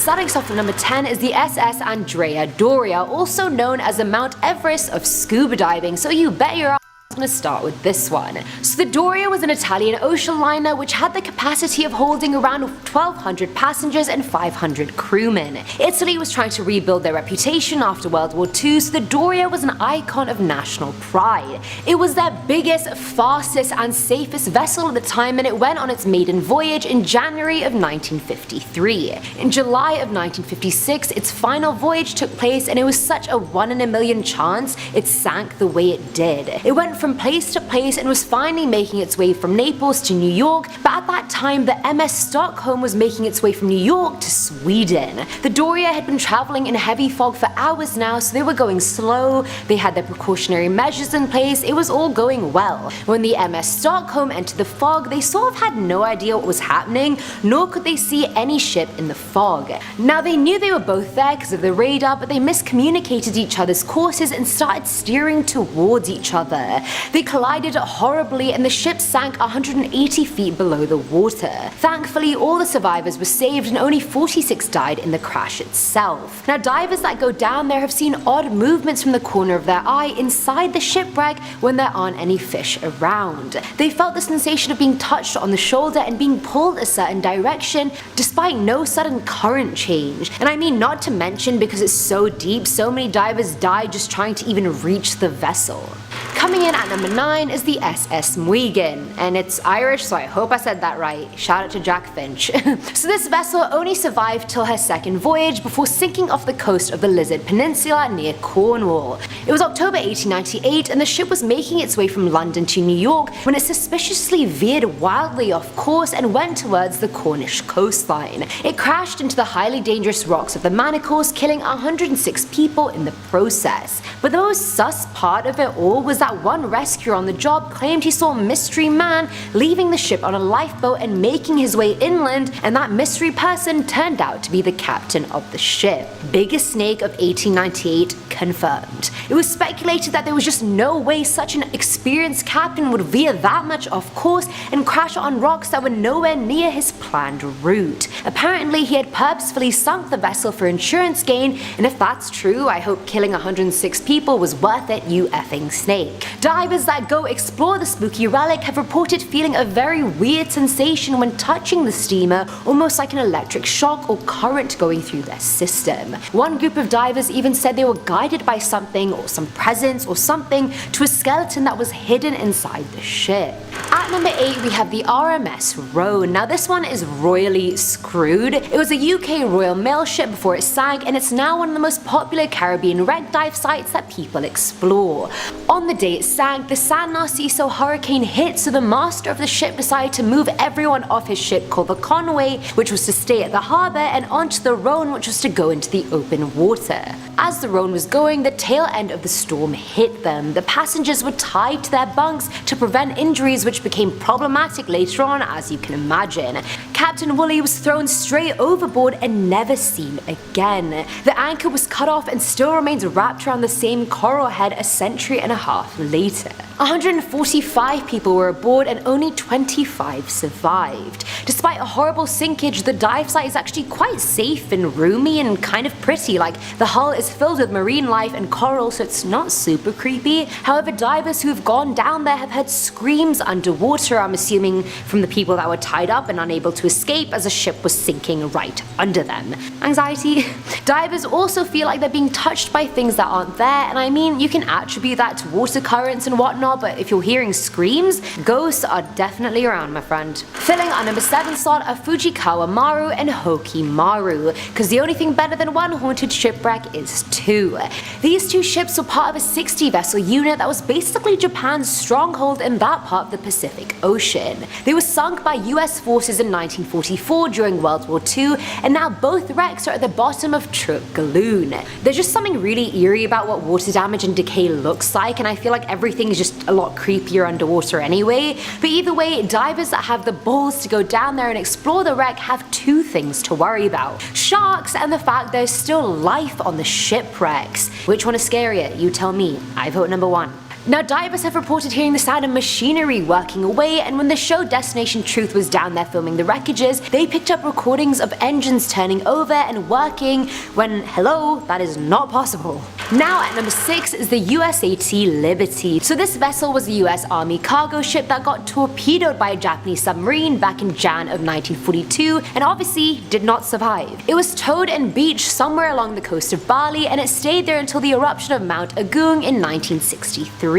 Starting us off at number 10 is the SS Andrea Doria, also known as the Mount Everest of scuba diving, so you bet your I'm going to start with this one. So the Doria was an Italian ocean liner which had the capacity of holding around 1,200 passengers and 500 crewmen. Italy was trying to rebuild their reputation after World War II, so the Doria was an icon of national pride. It was their biggest, fastest and safest vessel at the time, and it went on its maiden voyage in January of 1953. In July of 1956, its final voyage took place, and it was such a 1 in a million chance it sank the way it did. It went from place to place and was finally making its way from Naples to New York, but at that time the MS Stockholm was making its way from New York to Sweden. The Doria had been traveling in heavy fog for hours now, so they were going slow, they had their precautionary measures in place, it was all going well. When the MS Stockholm entered the fog, they sort of had no idea what was happening, nor could they see any ship in the fog. Now they knew they were both there because of the radar, but they miscommunicated each other's courses and started steering towards each other. They collided horribly and the ship sank 180 feet below the water. Thankfully, all the survivors were saved and only 46 died in the crash itself. Now, divers that go down there have seen odd movements from the corner of their eye inside the shipwreck when there aren't any fish around. They felt the sensation of being touched on the shoulder and being pulled a certain direction despite no sudden current change. And I mean, not to mention, because it's so deep, so many divers died just trying to even reach the vessel. Coming in at number 9 is the SS Muigan, and it's Irish, so I hope I said that right. Shout out to Jack Finch. So this vessel only survived till her second voyage before sinking off the coast of the Lizard Peninsula near Cornwall. It was October 1898 and the ship was making its way from London to New York when it suspiciously veered wildly off course and went towards the Cornish coastline. It crashed into the highly dangerous rocks of the Manacles, killing 106 people in the process. But the most sus part of it all was that one rescuer on the job claimed he saw a mystery man leaving the ship on a lifeboat and making his way inland, and that mystery person turned out to be the captain of the ship. Biggest snake of 1898 confirmed. It was speculated that there was just no way such an experienced captain would veer that much off course and crash on rocks that were nowhere near his planned route. Apparently he had purposefully sunk the vessel for insurance gain, and if that's true, I hope killing 106 people was worth it, you effing snake. Divers that go explore the spooky relic have reported feeling a very weird sensation when touching the steamer, almost like an electric shock or current going through their system. One group of divers even said they were guided by something or some presence or something to a skeleton that was hidden inside the ship. At number 8 we have the RMS Rhone. Now this one is royally screwed. It was a UK Royal Mail ship before it sank, and it's now one of the most popular Caribbean wreck dive sites that people explore. On the day it sank, the San Narciso hurricane hit, so the master of the ship decided to move everyone off his ship called the Conway, which was to stay at the harbour, and onto the Rhone, which was to go into the open water. As the Rhone was going, the tail end of the storm hit them. The passengers were tied to their bunks to prevent injuries, which became problematic later on, as you can imagine. Captain Woolley was thrown straight overboard and never seen again. The anchor was cut off and still remains wrapped around the same coral head a century and a half later. 145 people were aboard and only 25 survived. Despite a horrible sinkage, the dive site is actually quite safe and roomy and kind of pretty. Like, the hull is filled with marine life and coral, so it's not super creepy. However, divers who have gone down there have heard screams underwater, I'm assuming from the people that were tied up and unable to escape as the ship was sinking right under them. Anxiety? Divers also feel like they're being touched by things that aren't there, and I mean, you can attribute that to water currents and whatnot, but if you're hearing screams, ghosts are definitely around, my friend. Filling our number 7 slot are Fujikawa Maru and Hoki Maru, because the only thing better than one haunted shipwreck is 2. These 2 ships were part of a 60 vessel unit that was basically Japan's stronghold in that part of the Pacific Ocean. They were sunk by US forces in 1944 during World War II, and now both wrecks are at the bottom of Truk Galoon. There's just something really eerie about what water damage and decay looks like, and I feel like everything is just a lot creepier underwater anyway. But either way, divers that have the balls to go down there and explore the wreck have 2 things to worry about: sharks and the fact there's still life on the shipwrecks. Which one is scarier? You tell me. I vote number 1. Now, divers have reported hearing the sound of machinery working away, and when the show Destination Truth was down there filming the wreckages, they picked up recordings of engines turning over and working when, hello, that is not possible. Now at number 6 is the USAT Liberty. So this vessel was a US Army cargo ship that got torpedoed by a Japanese submarine back in Jan of 1942 and obviously did not survive. It was towed and beached somewhere along the coast of Bali, and it stayed there until the eruption of Mount Agung in 1963.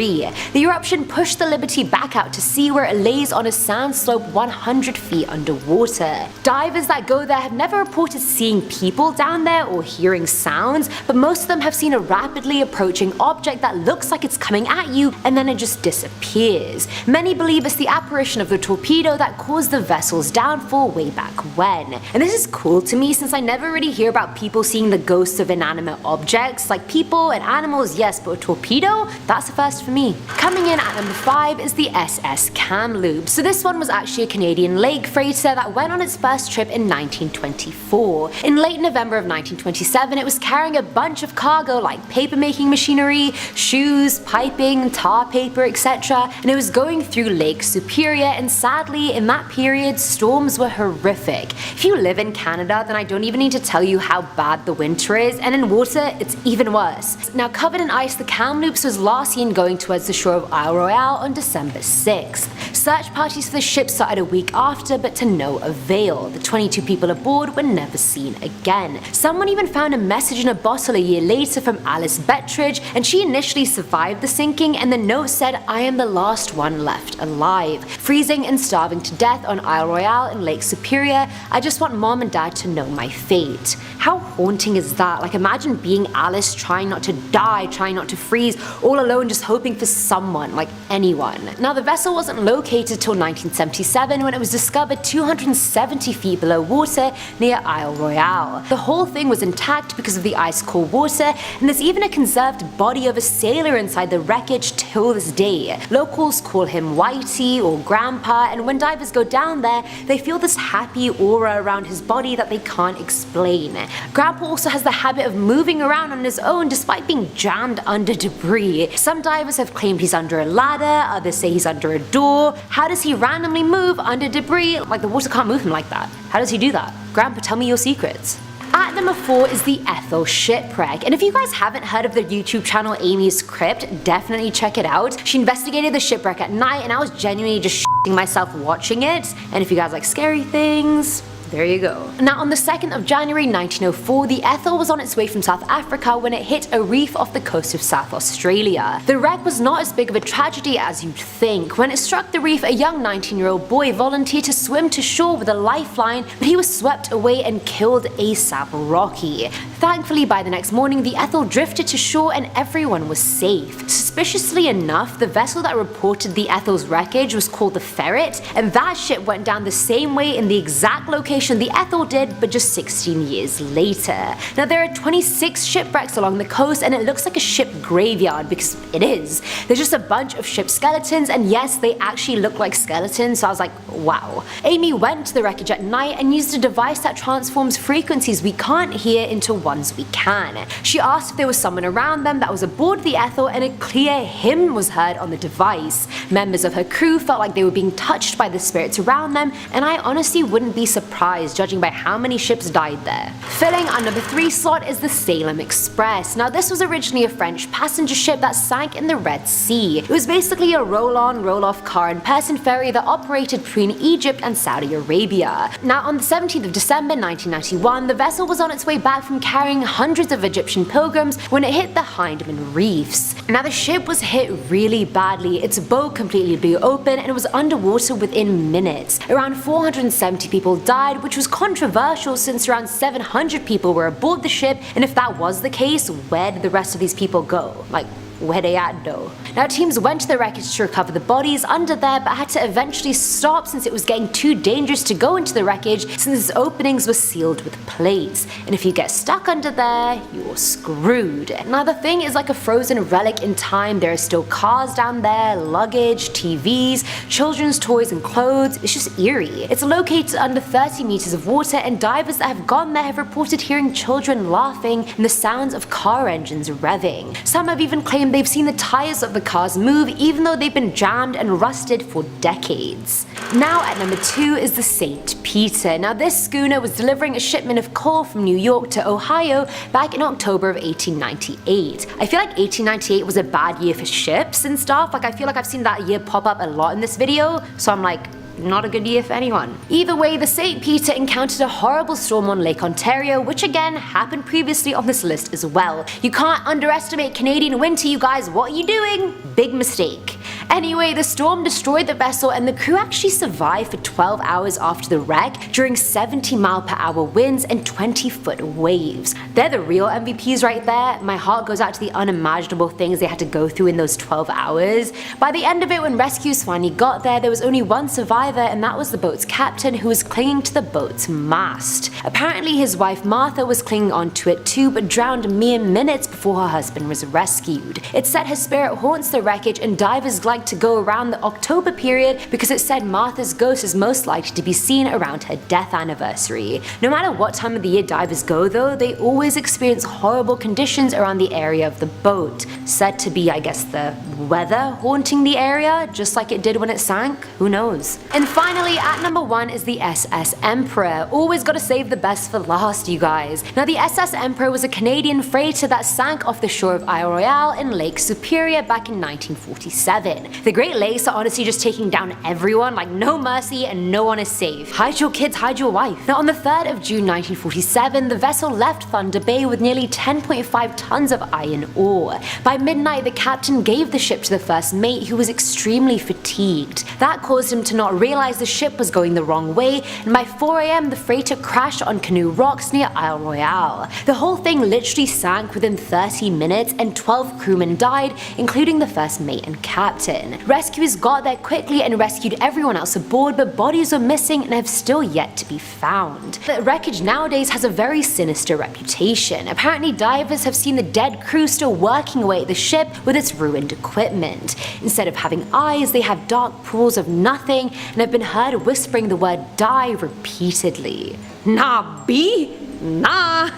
The eruption pushed the Liberty back out to sea, where it lays on a sand slope 100 feet underwater. Divers that go there have never reported seeing people down there or hearing sounds, but most of them have seen a rapidly approaching object that looks like it's coming at you and then it just disappears. Many believe it's the apparition of the torpedo that caused the vessel's downfall way back when. And this is cool to me since I never really hear about people seeing the ghosts of inanimate objects. Like people and animals, yes, but a torpedo? That's a first for me. Coming in at number 5 is the SS Kamloops. So this one was actually a Canadian lake freighter that went on its first trip in 1924. In late November of 1927, it was carrying a bunch of cargo like paper-making machinery, shoes, piping, tar paper, etc. And it was going through Lake Superior, and sadly, in that period, storms were horrific. If you live in Canada, then I don't even need to tell you how bad the winter is, and in water, it's even worse. Now, covered in ice, the Kamloops was last seen going towards the shore of Isle Royale on December 6th. Search parties for the ship started a week after, but to no avail. The 22 people aboard were never seen again. Someone even found a message in a bottle a year later from Alice Bettridge, and she initially survived the sinking, and the note said, "I am the last one left alive. Freezing and starving to death on Isle Royale in Lake Superior. I just want mom and dad to know my fate." How haunting is that? Like, imagine being Alice, trying not to die, trying not to freeze, all alone just hoping for someone, like anyone. Now, the vessel wasn't located till 1977 when it was discovered 270 feet below water near Isle Royale. The whole thing was intact because of the ice-cold water, and there's even a conserved body of a sailor inside the wreckage till this day. Locals call him Whitey or Grandpa, and when divers go down there, they feel this happy aura around his body that they can't explain. Grandpa also has the habit of moving around on his own despite being jammed under debris. Some divers have claimed he's under a ladder, others say he's under a door. How does he randomly move under debris? Like, the water can't move him like that. How does he do that? Grandpa, tell me your secrets. At number 4 is the Ethel Shipwreck, and if you guys haven't heard of the YouTube channel Amy's Crypt, definitely check it out. She investigated the shipwreck at night, and I was genuinely just shitting myself watching it. And if you guys like scary things, there you go. Now, on the 2nd of January 1904, the Ethel was on its way from South Africa when it hit a reef off the coast of South Australia. The wreck was not as big of a tragedy as you'd think. When it struck the reef, a young 19-year-old boy volunteered to swim to shore with a lifeline, but he was swept away and killed ASAP Rocky. Thankfully, by the next morning, the Ethel drifted to shore and everyone was safe. Suspiciously enough, the vessel that reported the Ethel's wreckage was called the Ferret, and that ship went down the same way in the exact location the Ethel did, but just 16 years later. Now, there are 26 shipwrecks along the coast, and it looks like a ship graveyard because it is. There's just a bunch of ship skeletons, and yes, they actually look like skeletons, so I was like, wow. Amy went to the wreckage at night and used a device that transforms frequencies we can't hear into ones we can. She asked if there was someone around them that was aboard the Ethel, and a clear hymn was heard on the device. Members of her crew felt like they were being touched by the spirits around them, and I honestly wouldn't be surprised judging by how many ships died there. Filling our number 3 slot is the Salem Express. Now, this was originally a French passenger ship that sank in the Red Sea. It was basically a roll-on, roll-off car and person ferry that operated between Egypt and Saudi Arabia. Now, on the 17th of December 1991, the vessel was on its way back from carrying hundreds of Egyptian pilgrims when it hit the Hindman Reefs. Now, the ship was hit really badly. Its bow completely blew open and it was underwater within minutes. Around 470 people died, which was controversial since around 700 people were aboard the ship, and if that was the case, where did the rest of these people go? Like, where they at though? Now, teams went to the wreckage to recover the bodies under there, but had to eventually stop since it was getting too dangerous to go into the wreckage since its openings were sealed with plates. And if you get stuck under there, you're screwed. Now, the thing is like a frozen relic in time. There are still cars down there, luggage, TVs, children's toys and clothes. It's just eerie. It's located under 30 meters of water, and divers that have gone there have reported hearing children laughing and the sounds of car engines revving. Some have even claimed claim they've seen the tires of the cars move even though they've been jammed and rusted for decades. Now at number 2 is the St. Peter. Now this schooner was delivering a shipment of coal from New York to Ohio back in October of 1898. I feel like 1898 was a bad year for ships and stuff. Like I feel like I've seen that year pop up a lot in this video, so I'm like, not a good year for anyone. Either way, the St. Peter encountered a horrible storm on Lake Ontario, which again happened previously on this list as well. You can't underestimate Canadian winter, you guys. What are you doing? Big mistake. Anyway, the storm destroyed the vessel and the crew actually survived for 12 hours after the wreck during 70-mile-per-hour winds and 20-foot waves. They're the real MVPs right there. My heart goes out to the unimaginable things they had to go through in those 12 hours. By the end of it, when rescues finally got there was only one survivor, and that was the boat's captain, who was clinging to the boat's mast. Apparently his wife Martha was clinging onto it too, but drowned mere minutes before her husband was rescued. It said her spirit haunts the wreckage and divers like to go around the October period because it said Martha's ghost is most likely to be seen around her death anniversary. No matter what time of the year divers go though, they always experience horrible conditions around the area of the boat. Said to be, I guess, the weather haunting the area, just like it did when it sank? Who knows? And finally, at number 1 is the SS Emperor. Always gotta save the best for last, you guys. Now the SS Emperor was a Canadian freighter that sank off the shore of Isle Royale in Lake Superior back in 1947. The Great Lakes are honestly just taking down everyone, like no mercy, and no one is safe. Hide your kids, hide your wife. Now on the 3rd of June 1947, the vessel left Thunder Bay with nearly 10.5 tons of iron ore. By midnight, the captain gave the ship to the first mate, who was extremely fatigued. That caused him to not realize the ship was going the wrong way, and by 4 AM the freighter crashed on Canoe Rocks near Isle Royale. The whole thing literally sank within 30 minutes and 12 crewmen died, including the first mate and captain. Rescuers got there quickly and rescued everyone else aboard, but bodies were missing and have still yet to be found. The wreckage nowadays has a very sinister reputation. Apparently divers have seen the dead crew still working away at the ship with its ruined equipment. Instead of having eyes, they have dark pools of nothing and have been heard whispering the word die repeatedly. Nah, B? Nah.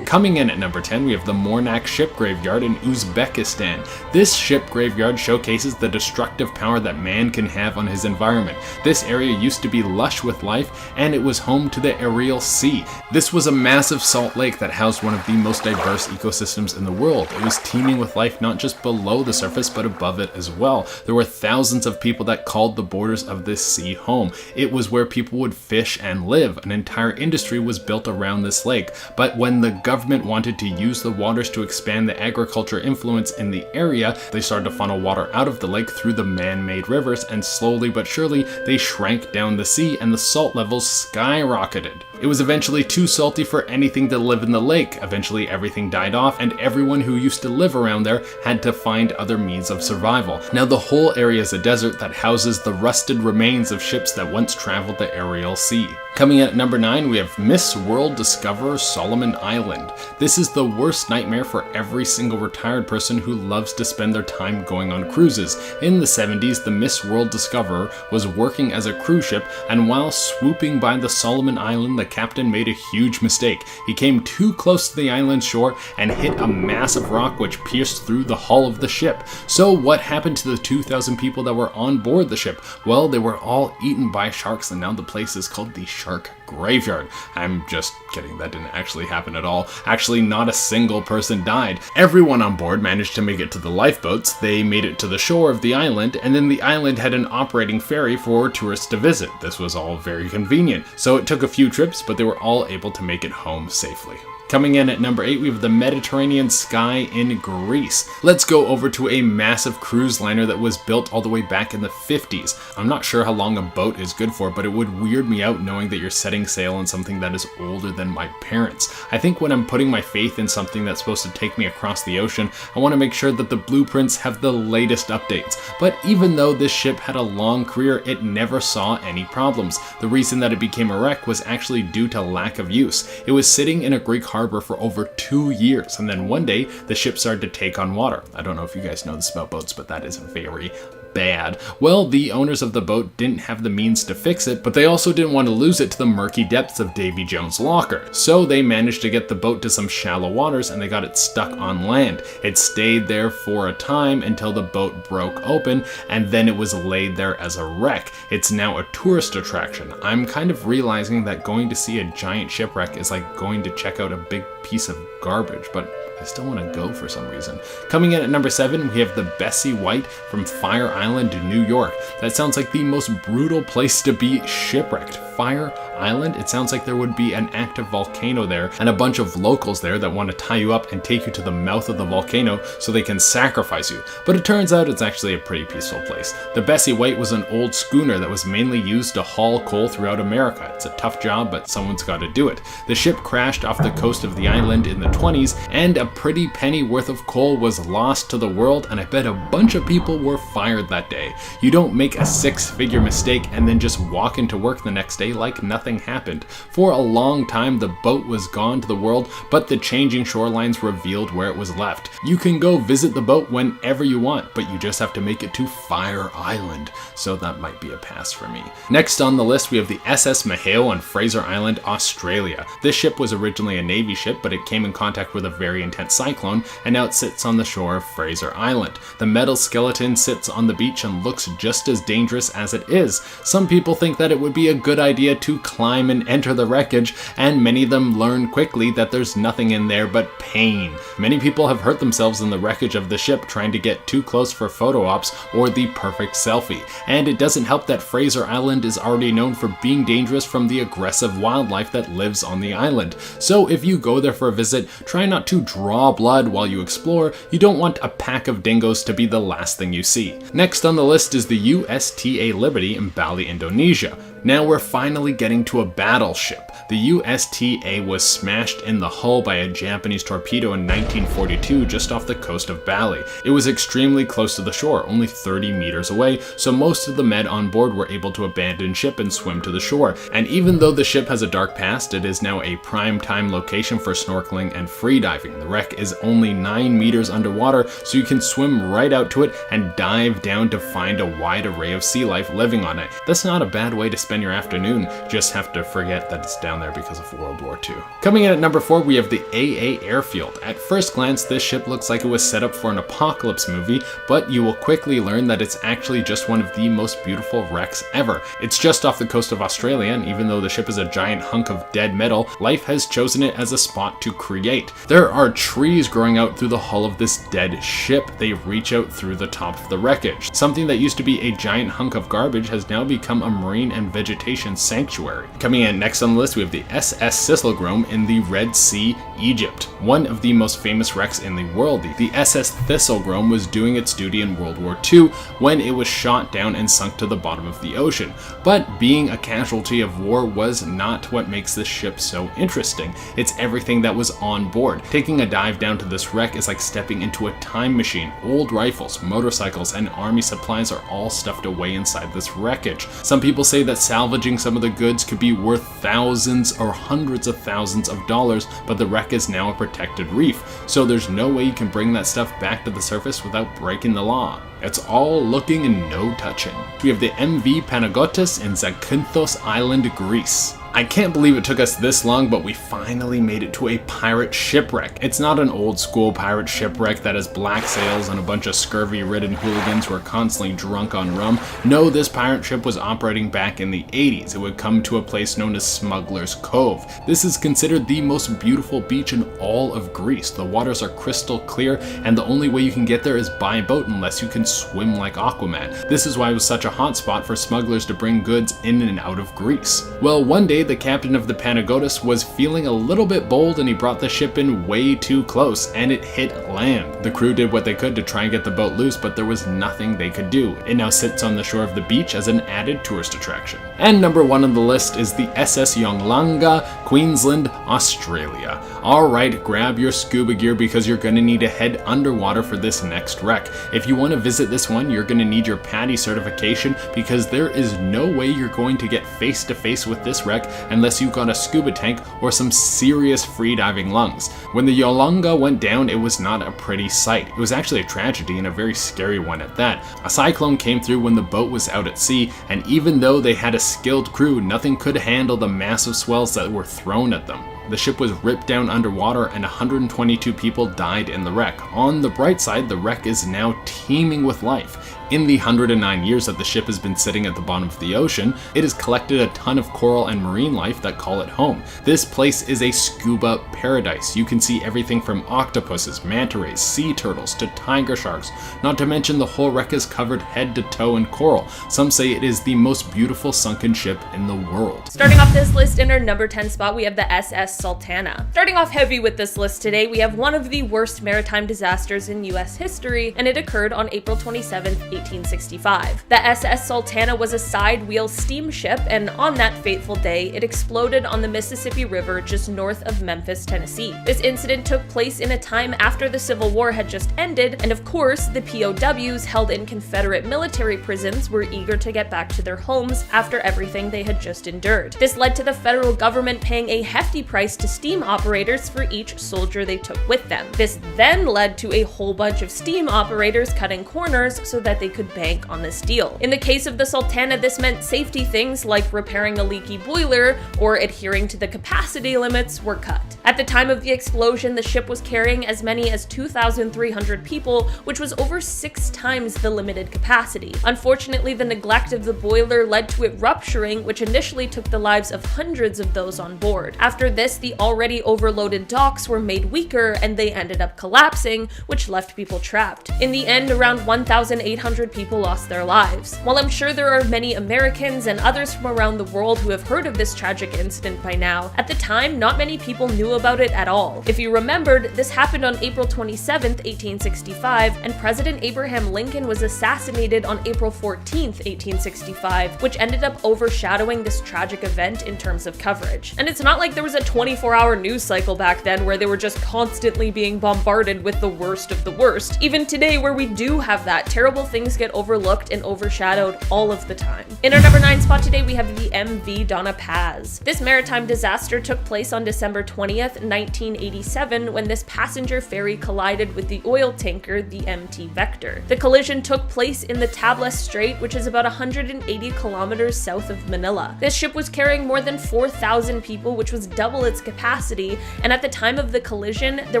Coming in at number 10, we have the Mornak Ship Graveyard in Uzbekistan. This ship graveyard showcases the destructive power that man can have on his environment. This area used to be lush with life, and it was home to the Aral Sea. This was a massive salt lake that housed one of the most diverse ecosystems in the world. It was teeming with life not just below the surface, but above it as well. There were thousands of people that called the borders of this sea home. It was where people would fish and live. An entire industry was built around this lake, but when the government wanted to use the waters to expand the agriculture influence in the area, they started to funnel water out of the lake through the man-made rivers, and slowly but surely they shrank down the sea and the salt levels skyrocketed. It was eventually too salty for anything to live in the lake. Eventually everything died off, and everyone who used to live around there had to find other means of survival. Now the whole area is a desert that houses the rusted remains of ships that once traveled the Aral Sea. Coming in at number 9, we have Miss World Discoverer Solomon Island. This is the worst nightmare for every single retired person who loves to spend their time going on cruises. In the 70s, the Miss World Discoverer was working as a cruise ship, and while swooping by the Solomon Island, the captain made a huge mistake. He came too close to the island's shore and hit a massive rock which pierced through the hull of the ship. So what happened to the 2,000 people that were on board the ship? Well, they were all eaten by sharks, and now the place is called the Shark Graveyard. I'm just kidding, that didn't actually happen at all. Actually, not a single person died. Everyone on board managed to make it to the lifeboats, they made it to the shore of the island, and then the island had an operating ferry for tourists to visit. This was all very convenient, so it took a few trips, but they were all able to make it home safely. Coming in at number 8, we have the Mediterranean Sky in Greece. Let's go over to a massive cruise liner that was built all the way back in the 50s. I'm not sure how long a boat is good for, but it would weird me out knowing that you're setting sail on something that is older than my parents. I think when I'm putting my faith in something that's supposed to take me across the ocean, I want to make sure that the blueprints have the latest updates. But even though this ship had a long career, it never saw any problems. The reason that it became a wreck was actually due to lack of use. It was sitting in a Greek harbor for over 2 years, and then one day the ship started to take on water. I don't know if you guys know this about boats, but that is very bad? Well, the owners of the boat didn't have the means to fix it, but they also didn't want to lose it to the murky depths of Davy Jones' locker. So they managed to get the boat to some shallow waters and they got it stuck on land. It stayed there for a time until the boat broke open, and then it was laid there as a wreck. It's now a tourist attraction. I'm kind of realizing that going to see a giant shipwreck is like going to check out a big piece of garbage, but I still want to go for some reason. Coming in at number 7, we have the Bessie White from Fire Island, New York. That sounds like the most brutal place to be shipwrecked. Fire Island? It sounds like there would be an active volcano there and a bunch of locals there that want to tie you up and take you to the mouth of the volcano so they can sacrifice you. But it turns out it's actually a pretty peaceful place. The Bessie White was an old schooner that was mainly used to haul coal throughout America. It's a tough job, but someone's got to do it. The ship crashed off the coast of the island in the 20s, and a pretty penny worth of coal was lost to the world, and I bet a bunch of people were fired that day. You don't make a 6-figure mistake and then just walk into work the next day like nothing happened. For a long time, the boat was gone to the world, but the changing shorelines revealed where it was left. You can go visit the boat whenever you want, but you just have to make it to Fire Island, so that might be a pass for me. Next on the list, we have the SS Maheo on Fraser Island, Australia. This ship was originally a Navy ship, but it came in contact with a very intense cyclone, and now it sits on the shore of Fraser Island. The metal skeleton sits on the beach and looks just as dangerous as it is. Some people think that it would be a good idea to climb and enter the wreckage, and many of them learn quickly that there's nothing in there but pain. Many people have hurt themselves in the wreckage of the ship trying to get too close for photo ops or the perfect selfie. And it doesn't help that Fraser Island is already known for being dangerous from the aggressive wildlife that lives on the island. So if you go there for a visit, try not to draw blood while you explore. You don't want a pack of dingoes to be the last thing you see. Next on the list is the USTA Liberty in Bali, Indonesia. Now we're finally getting to a battleship. The USTA was smashed in the hull by a Japanese torpedo in 1942 just off the coast of Bali. It was extremely close to the shore, only 30 meters away, so most of the men on board were able to abandon ship and swim to the shore. And even though the ship has a dark past, it is now a prime time location for snorkeling and freediving. The wreck is only 9 meters underwater, so you can swim right out to it and dive down to find a wide array of sea life living on it. That's not a bad way to spend your afternoon, just have to forget that it's down there because of World War II. Coming in at number 4, we have the AA Airfield. At first glance, this ship looks like it was set up for an apocalypse movie, but you will quickly learn that it's actually just one of the most beautiful wrecks ever. It's just off the coast of Australia, and even though the ship is a giant hunk of dead metal, life has chosen it as a spot to create. There are trees growing out through the hull of this dead ship. They reach out through the top of the wreckage. Something that used to be a giant hunk of garbage has now become a marine and vegetation sanctuary. Coming in next on the list, we have the SS Thistlegrom in the Red Sea, Egypt. One of the most famous wrecks in the world. The SS Thistlegrom was doing its duty in World War II when it was shot down and sunk to the bottom of the ocean. But being a casualty of war was not what makes this ship so interesting. It's everything that was on board. Taking a dive down to this wreck is like stepping into a time machine. Old rifles, motorcycles, and army supplies are all stuffed away inside this wreckage. Some people say that salvaging some of the goods could be worth thousands or hundreds of thousands of dollars, but the wreck is now a protected reef, so there's no way you can bring that stuff back to the surface without breaking the law. It's all looking and no touching. We have the MV Panagotis in Zakynthos Island, Greece. I can't believe it took us this long, but we finally made it to a pirate shipwreck. It's not an old school pirate shipwreck that has black sails and a bunch of scurvy-ridden hooligans who are constantly drunk on rum. No, this pirate ship was operating back in the 80s. It would come to a place known as Smuggler's Cove. This is considered the most beautiful beach in all of Greece. The waters are crystal clear, and the only way you can get there is by boat unless you can swim like Aquaman. This is why it was such a hot spot for smugglers to bring goods in and out of Greece. Well, one day the captain of the Panagotis was feeling a little bit bold and he brought the ship in way too close and it hit land. The crew did what they could to try and get the boat loose, but there was nothing they could do. It now sits on the shore of the beach as an added tourist attraction. And number 1 on the list is the SS Yonglanga, Queensland, Australia. Alright, grab your scuba gear because you're going to need to head underwater for this next wreck. If you want to visit this one, you're going to need your PADI certification because there is no way you're going to get face to face with this wreck unless you got a scuba tank or some serious freediving lungs. When the Yolanga went down, it was not a pretty sight. It was actually a tragedy and a very scary one at that. A cyclone came through when the boat was out at sea, and even though they had a skilled crew, nothing could handle the massive swells that were thrown at them. The ship was ripped down underwater and 122 people died in the wreck. On the bright side, the wreck is now teeming with life. In the 109 years that the ship has been sitting at the bottom of the ocean, it has collected a ton of coral and marine life that call it home. This place is a scuba paradise. You can see everything from octopuses, manta rays, sea turtles, to tiger sharks. Not to mention the whole wreck is covered head to toe in coral. Some say it is the most beautiful sunken ship in the world. Starting off this list in our number 10 spot, we have the SS Sultana. Starting off heavy with this list today, we have one of the worst maritime disasters in US history, and it occurred on April 27th, 1865. The SS Sultana was a side-wheel steamship, and on that fateful day, it exploded on the Mississippi River just north of Memphis, Tennessee. This incident took place in a time after the Civil War had just ended, and of course, the POWs held in Confederate military prisons were eager to get back to their homes after everything they had just endured. This led to the federal government paying a hefty price to steam operators for each soldier they took with them. This then led to a whole bunch of steam operators cutting corners so that they could bank on this deal. In the case of the Sultana, this meant safety things like repairing a leaky boiler or adhering to the capacity limits were cut. At the time of the explosion, the ship was carrying as many as 2,300 people, which was over 6 times the limited capacity. Unfortunately, the neglect of the boiler led to it rupturing, which initially took the lives of hundreds of those on board. After this, the already overloaded docks were made weaker and they ended up collapsing, which left people trapped. In the end, around 1,800 people lost their lives. While I'm sure there are many Americans and others from around the world who have heard of this tragic incident by now, at the time, not many people knew about it at all. If you remembered, this happened on April 27th, 1865, and President Abraham Lincoln was assassinated on April 14th, 1865, which ended up overshadowing this tragic event in terms of coverage. And it's not like there was a 24-hour news cycle back then where they were just constantly being bombarded with the worst of the worst. Even today, where we do have that, terrible things get overlooked and overshadowed all of the time. In our number 9 spot today, we have the MV Donna Paz. This maritime disaster took place on December 20th, 1987, when this passenger ferry collided with the oil tanker, the MT Vector. The collision took place in the Tabla Strait, which is about 180 kilometers south of Manila. This ship was carrying more than 4,000 people, which was double its capacity, and at the time of the collision, there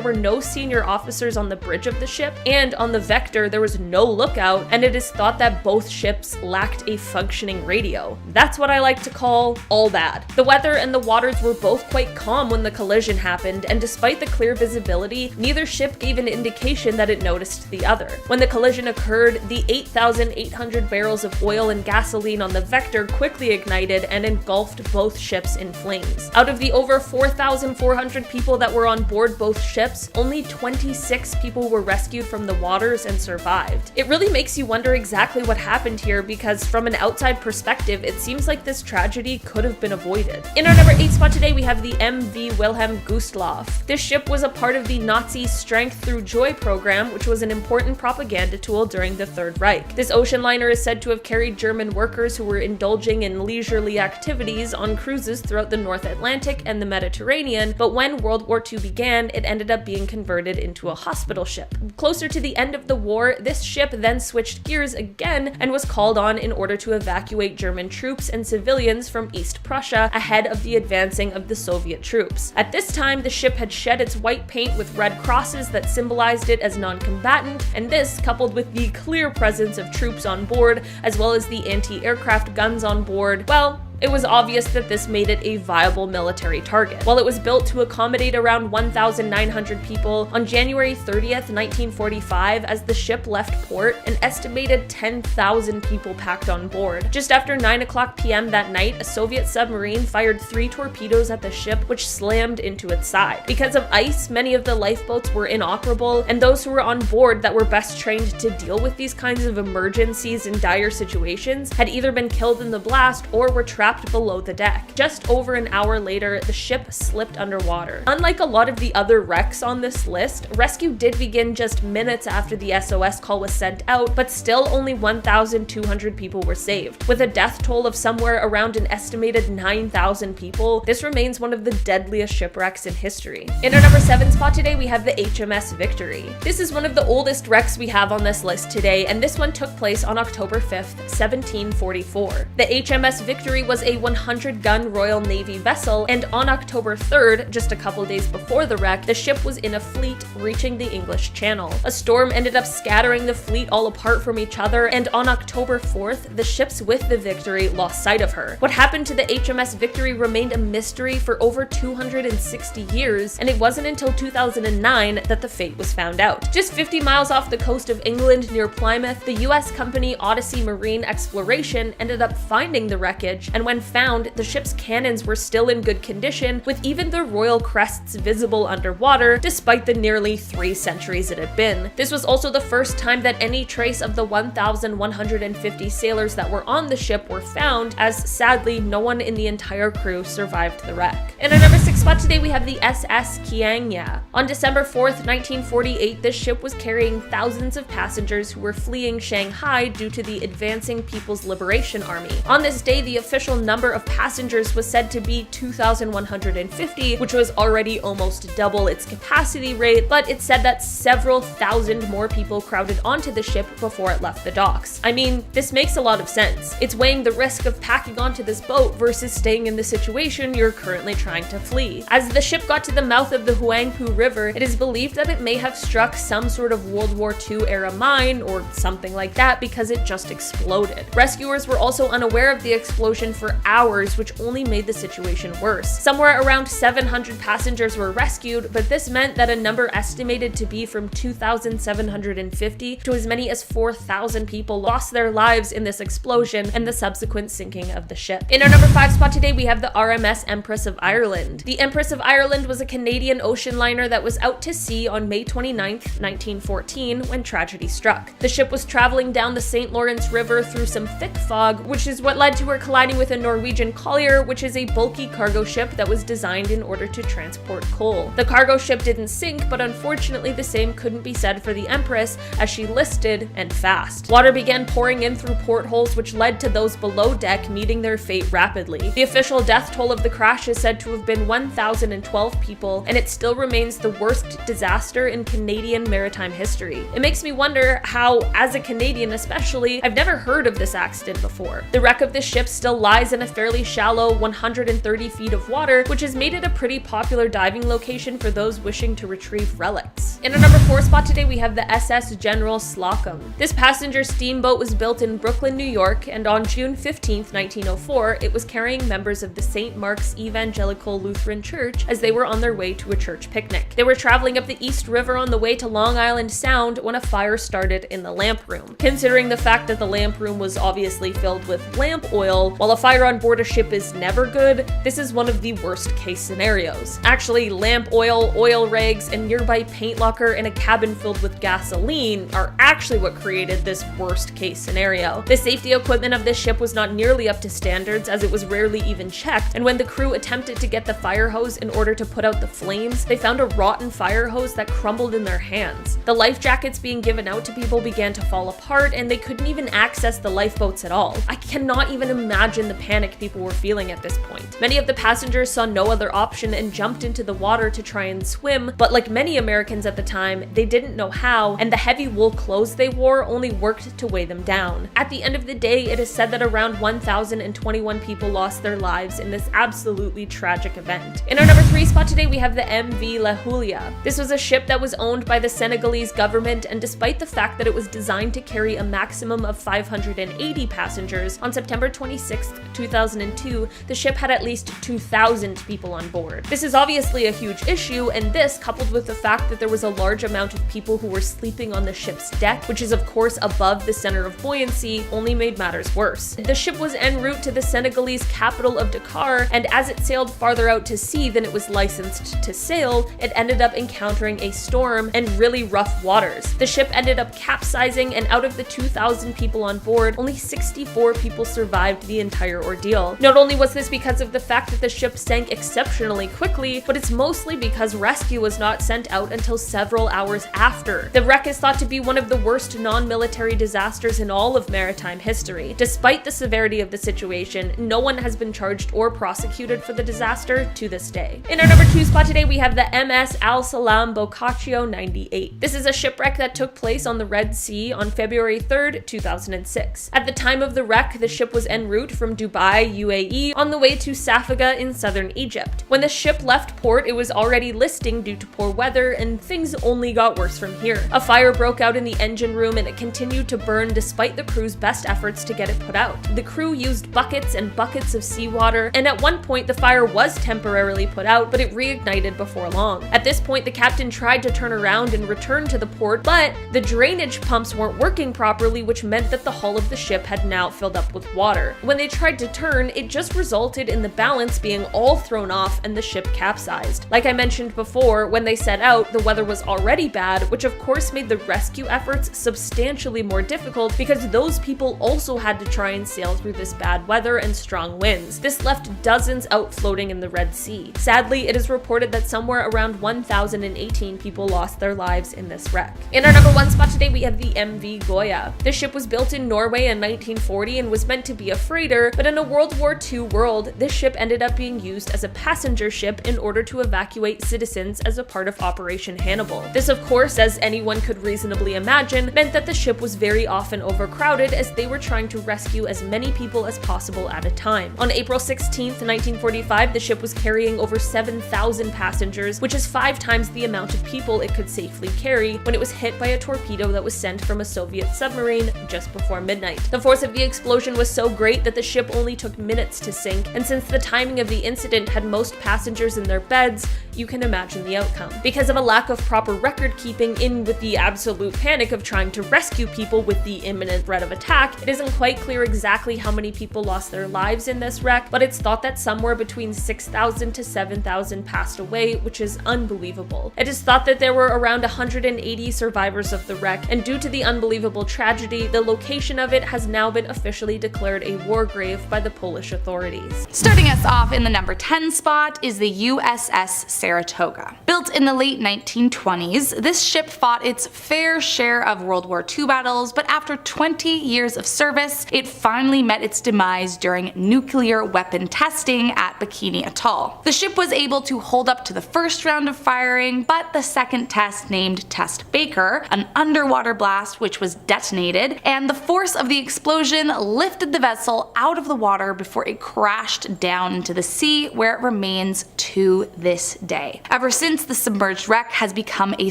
were no senior officers on the bridge of the ship, and on the Vector, there was no lookout, and it is thought that both ships lacked a functioning radio. That's what I like to call all bad. The weather and the waters were both quite calm when the collision happened, and despite the clear visibility, neither ship gave an indication that it noticed the other. When the collision occurred, the 8,800 barrels of oil and gasoline on the Vector quickly ignited and engulfed both ships in flames. Out of the over 4,400 people that were on board both ships, only 26 people were rescued from the waters and survived. It really makes you wonder exactly what happened here, because from an outside perspective, it seems like this tragedy could have been avoided. In our number 8 spot today, we have the MV Wilhelm Gustloff. This ship was a part of the Nazi Strength Through Joy program, which was an important propaganda tool during the Third Reich. This ocean liner is said to have carried German workers who were indulging in leisurely activities on cruises throughout the North Atlantic and the Mediterranean, but when World War II began, it ended up being converted into a hospital ship. Closer to the end of the war, this ship then switched gears again and was called on in order to evacuate German troops and civilians from East Prussia ahead of the advancing of the Soviet troops. At this time, the ship had shed its white paint with red crosses that symbolized it as non-combatant, and this, coupled with the clear presence of troops on board, as well as the anti-aircraft guns on board, well, it was obvious that this made it a viable military target. While it was built to accommodate around 1,900 people, on January 30th, 1945, as the ship left port, an estimated 10,000 people packed on board. Just after 9:00 p.m. that night, a Soviet submarine fired 3 torpedoes at the ship, which slammed into its side. Because of ice, many of the lifeboats were inoperable, and those who were on board that were best trained to deal with these kinds of emergencies and dire situations had either been killed in the blast or were trapped trapped below the deck. Just over an hour later, the ship slipped underwater. Unlike a lot of the other wrecks on this list, rescue did begin just minutes after the SOS call was sent out, but still only 1,200 people were saved. With a death toll of somewhere around an estimated 9,000 people, this remains one of the deadliest shipwrecks in history. In our number 7 spot today, we have the HMS Victory. This is one of the oldest wrecks we have on this list today, and this one took place on October 5th, 1744. The HMS Victory was a 100-gun Royal Navy vessel, and on October 3rd, just a couple days before the wreck, the ship was in a fleet reaching the English Channel. A storm ended up scattering the fleet all apart from each other, and on October 4th, the ships with the Victory lost sight of her. What happened to the HMS Victory remained a mystery for over 260 years, and it wasn't until 2009 that the fate was found out. Just 50 miles off the coast of England near Plymouth, the US company Odyssey Marine Exploration ended up finding the wreckage, and when found, the ship's cannons were still in good condition, with even the royal crests visible underwater, despite the nearly 3 centuries it had been. This was also the first time that any trace of the 1,150 sailors that were on the ship were found, as sadly no one in the entire crew survived the wreck. In our number 6 spot today, we have the SS Kiangya. On December 4th, 1948, this ship was carrying thousands of passengers who were fleeing Shanghai due to the advancing People's Liberation Army. On this day, the official number of passengers was said to be 2,150, which was already almost double its capacity rate, but it said that several thousand more people crowded onto the ship before it left the docks. I mean, this makes a lot of sense. It's weighing the risk of packing onto this boat versus staying in the situation you're currently trying to flee. As the ship got to the mouth of the Huangpu River, it is believed that it may have struck some sort of World War II era mine or something like that because it just exploded. Rescuers were also unaware of the explosion for hours, which only made the situation worse. Somewhere around 700 passengers were rescued, but this meant that a number estimated to be from 2,750 to as many as 4,000 people lost their lives in this explosion and the subsequent sinking of the ship. In our number 5 spot today, we have the RMS Empress of Ireland. The Empress of Ireland was a Canadian ocean liner that was out to sea on May 29th, 1914, when tragedy struck. The ship was traveling down the St. Lawrence River through some thick fog, which is what led to her colliding with a Norwegian collier, which is a bulky cargo ship that was designed in order to transport coal. The cargo ship didn't sink, but unfortunately the same couldn't be said for the Empress, as she listed and fast. Water began pouring in through portholes, which led to those below deck meeting their fate rapidly. The official death toll of the crash is said to have been 1,012 people, and it still remains the worst disaster in Canadian maritime history. It makes me wonder how, as a Canadian especially, I've never heard of this accident before. The wreck of this ship still lies in a fairly shallow 130 feet of water, which has made it a pretty popular diving location for those wishing to retrieve relics. In our number 4 spot today, we have the SS General Slocum. This passenger steamboat was built in Brooklyn, New York, and on June 15th, 1904, it was carrying members of the St. Mark's Evangelical Lutheran Church as they were on their way to a church picnic. They were traveling up the East River on the way to Long Island Sound when a fire started in the lamp room. Considering the fact that the lamp room was obviously filled with lamp oil, while a fire on board a ship is never good, this is one of the worst case scenarios. Actually, lamp oil, oil rags, and nearby paint locker in a cabin filled with gasoline are actually what created this worst case scenario. The safety equipment of this ship was not nearly up to standards, as it was rarely even checked, and when the crew attempted to get the fire hose in order to put out the flames, they found a rotten fire hose that crumbled in their hands. The life jackets being given out to people began to fall apart, and they couldn't even access the lifeboats at all. I cannot even imagine the panic people were feeling at this point. Many of the passengers saw no other option and jumped into the water to try and swim, but like many Americans at the time, they didn't know how, and the heavy wool clothes they wore only worked to weigh them down. At the end of the day, it is said that around 1,021 people lost their lives in this absolutely tragic event. In our number 3 spot today, we have the MV La Julia. This was a ship that was owned by the Senegalese government, and despite the fact that it was designed to carry a maximum of 580 passengers, on September 26, 2002, the ship had at least 2,000 people on board. This is obviously a huge issue, and this, coupled with the fact that there was a large amount of people who were sleeping on the ship's deck, which is of course above the center of buoyancy, only made matters worse. The ship was en route to the Senegalese capital of Dakar, and as it sailed farther out to sea than it was licensed to sail, it ended up encountering a storm and really rough waters. The ship ended up capsizing, and out of the 2,000 people on board, only 64 people survived the entire ordeal. Not only was this because of the fact that the ship sank exceptionally quickly, but it's mostly because rescue was not sent out until several hours after. The wreck is thought to be one of the worst non-military disasters in all of maritime history. Despite the severity of the situation, no one has been charged or prosecuted for the disaster to this day. In our number 2 spot today, we have the MS Al Salam Boccaccio 98. This is a shipwreck that took place on the Red Sea on February 3rd, 2006. At the time of the wreck, the ship was en route from Dubai, UAE, on the way to Safaga in southern Egypt. When the ship left port, it was already listing due to poor weather, and things only got worse from here. A fire broke out in the engine room and it continued to burn despite the crew's best efforts to get it put out. The crew used buckets and buckets of seawater, and at one point the fire was temporarily put out, but it reignited before long. At this point, the captain tried to turn around and return to the port, but the drainage pumps weren't working properly, which meant that the hull of the ship had now filled up with water. When they tried to turn, it just resulted in the balance being all thrown off and the ship capsized. Like I mentioned before, when they set out, the weather was already bad, which of course made the rescue efforts substantially more difficult because those people also had to try and sail through this bad weather and strong winds. This left dozens out floating in the Red Sea. Sadly, it is reported that somewhere around 1,018 people lost their lives in this wreck. In our number 1 spot today, we have the MV Goya. The ship was built in Norway in 1940 and was meant to be a freighter, but in a World War II world, this ship ended up being used as a passenger ship in order to evacuate citizens as a part of Operation Hannibal. This, of course, as anyone could reasonably imagine, meant that the ship was very often overcrowded as they were trying to rescue as many people as possible at a time. On April 16th, 1945, the ship was carrying over 7,000 passengers, which is 5 times the amount of people it could safely carry, when it was hit by a torpedo that was sent from a Soviet submarine just before midnight. The force of the explosion was so great that the ship only took minutes to sink, and since the timing of the incident had most passengers in their beds, you can imagine the outcome. Because of a lack of proper record keeping in with the absolute panic of trying to rescue people with the imminent threat of attack, it isn't quite clear exactly how many people lost their lives in this wreck, but it's thought that somewhere between 6,000 to 7,000 passed away, which is unbelievable. It is thought that there were around 180 survivors of the wreck, and due to the unbelievable tragedy, the location of it has now been officially declared a war grave by the Polish authorities. Starting us off in the number 10 spot is the USS Saratoga. Built in the late 1920s, this ship fought its fair share of World War II battles, but after 20 years of service, it finally met its demise during nuclear weapon testing at Bikini Atoll. The ship was able to hold up to the first round of firing, but the second test, named Test Baker, an underwater blast which was detonated, and the force of the explosion lifted the vessel out of the water before it crashed down into the sea, where it remains to this day. Ever since, the submerged wreck has become a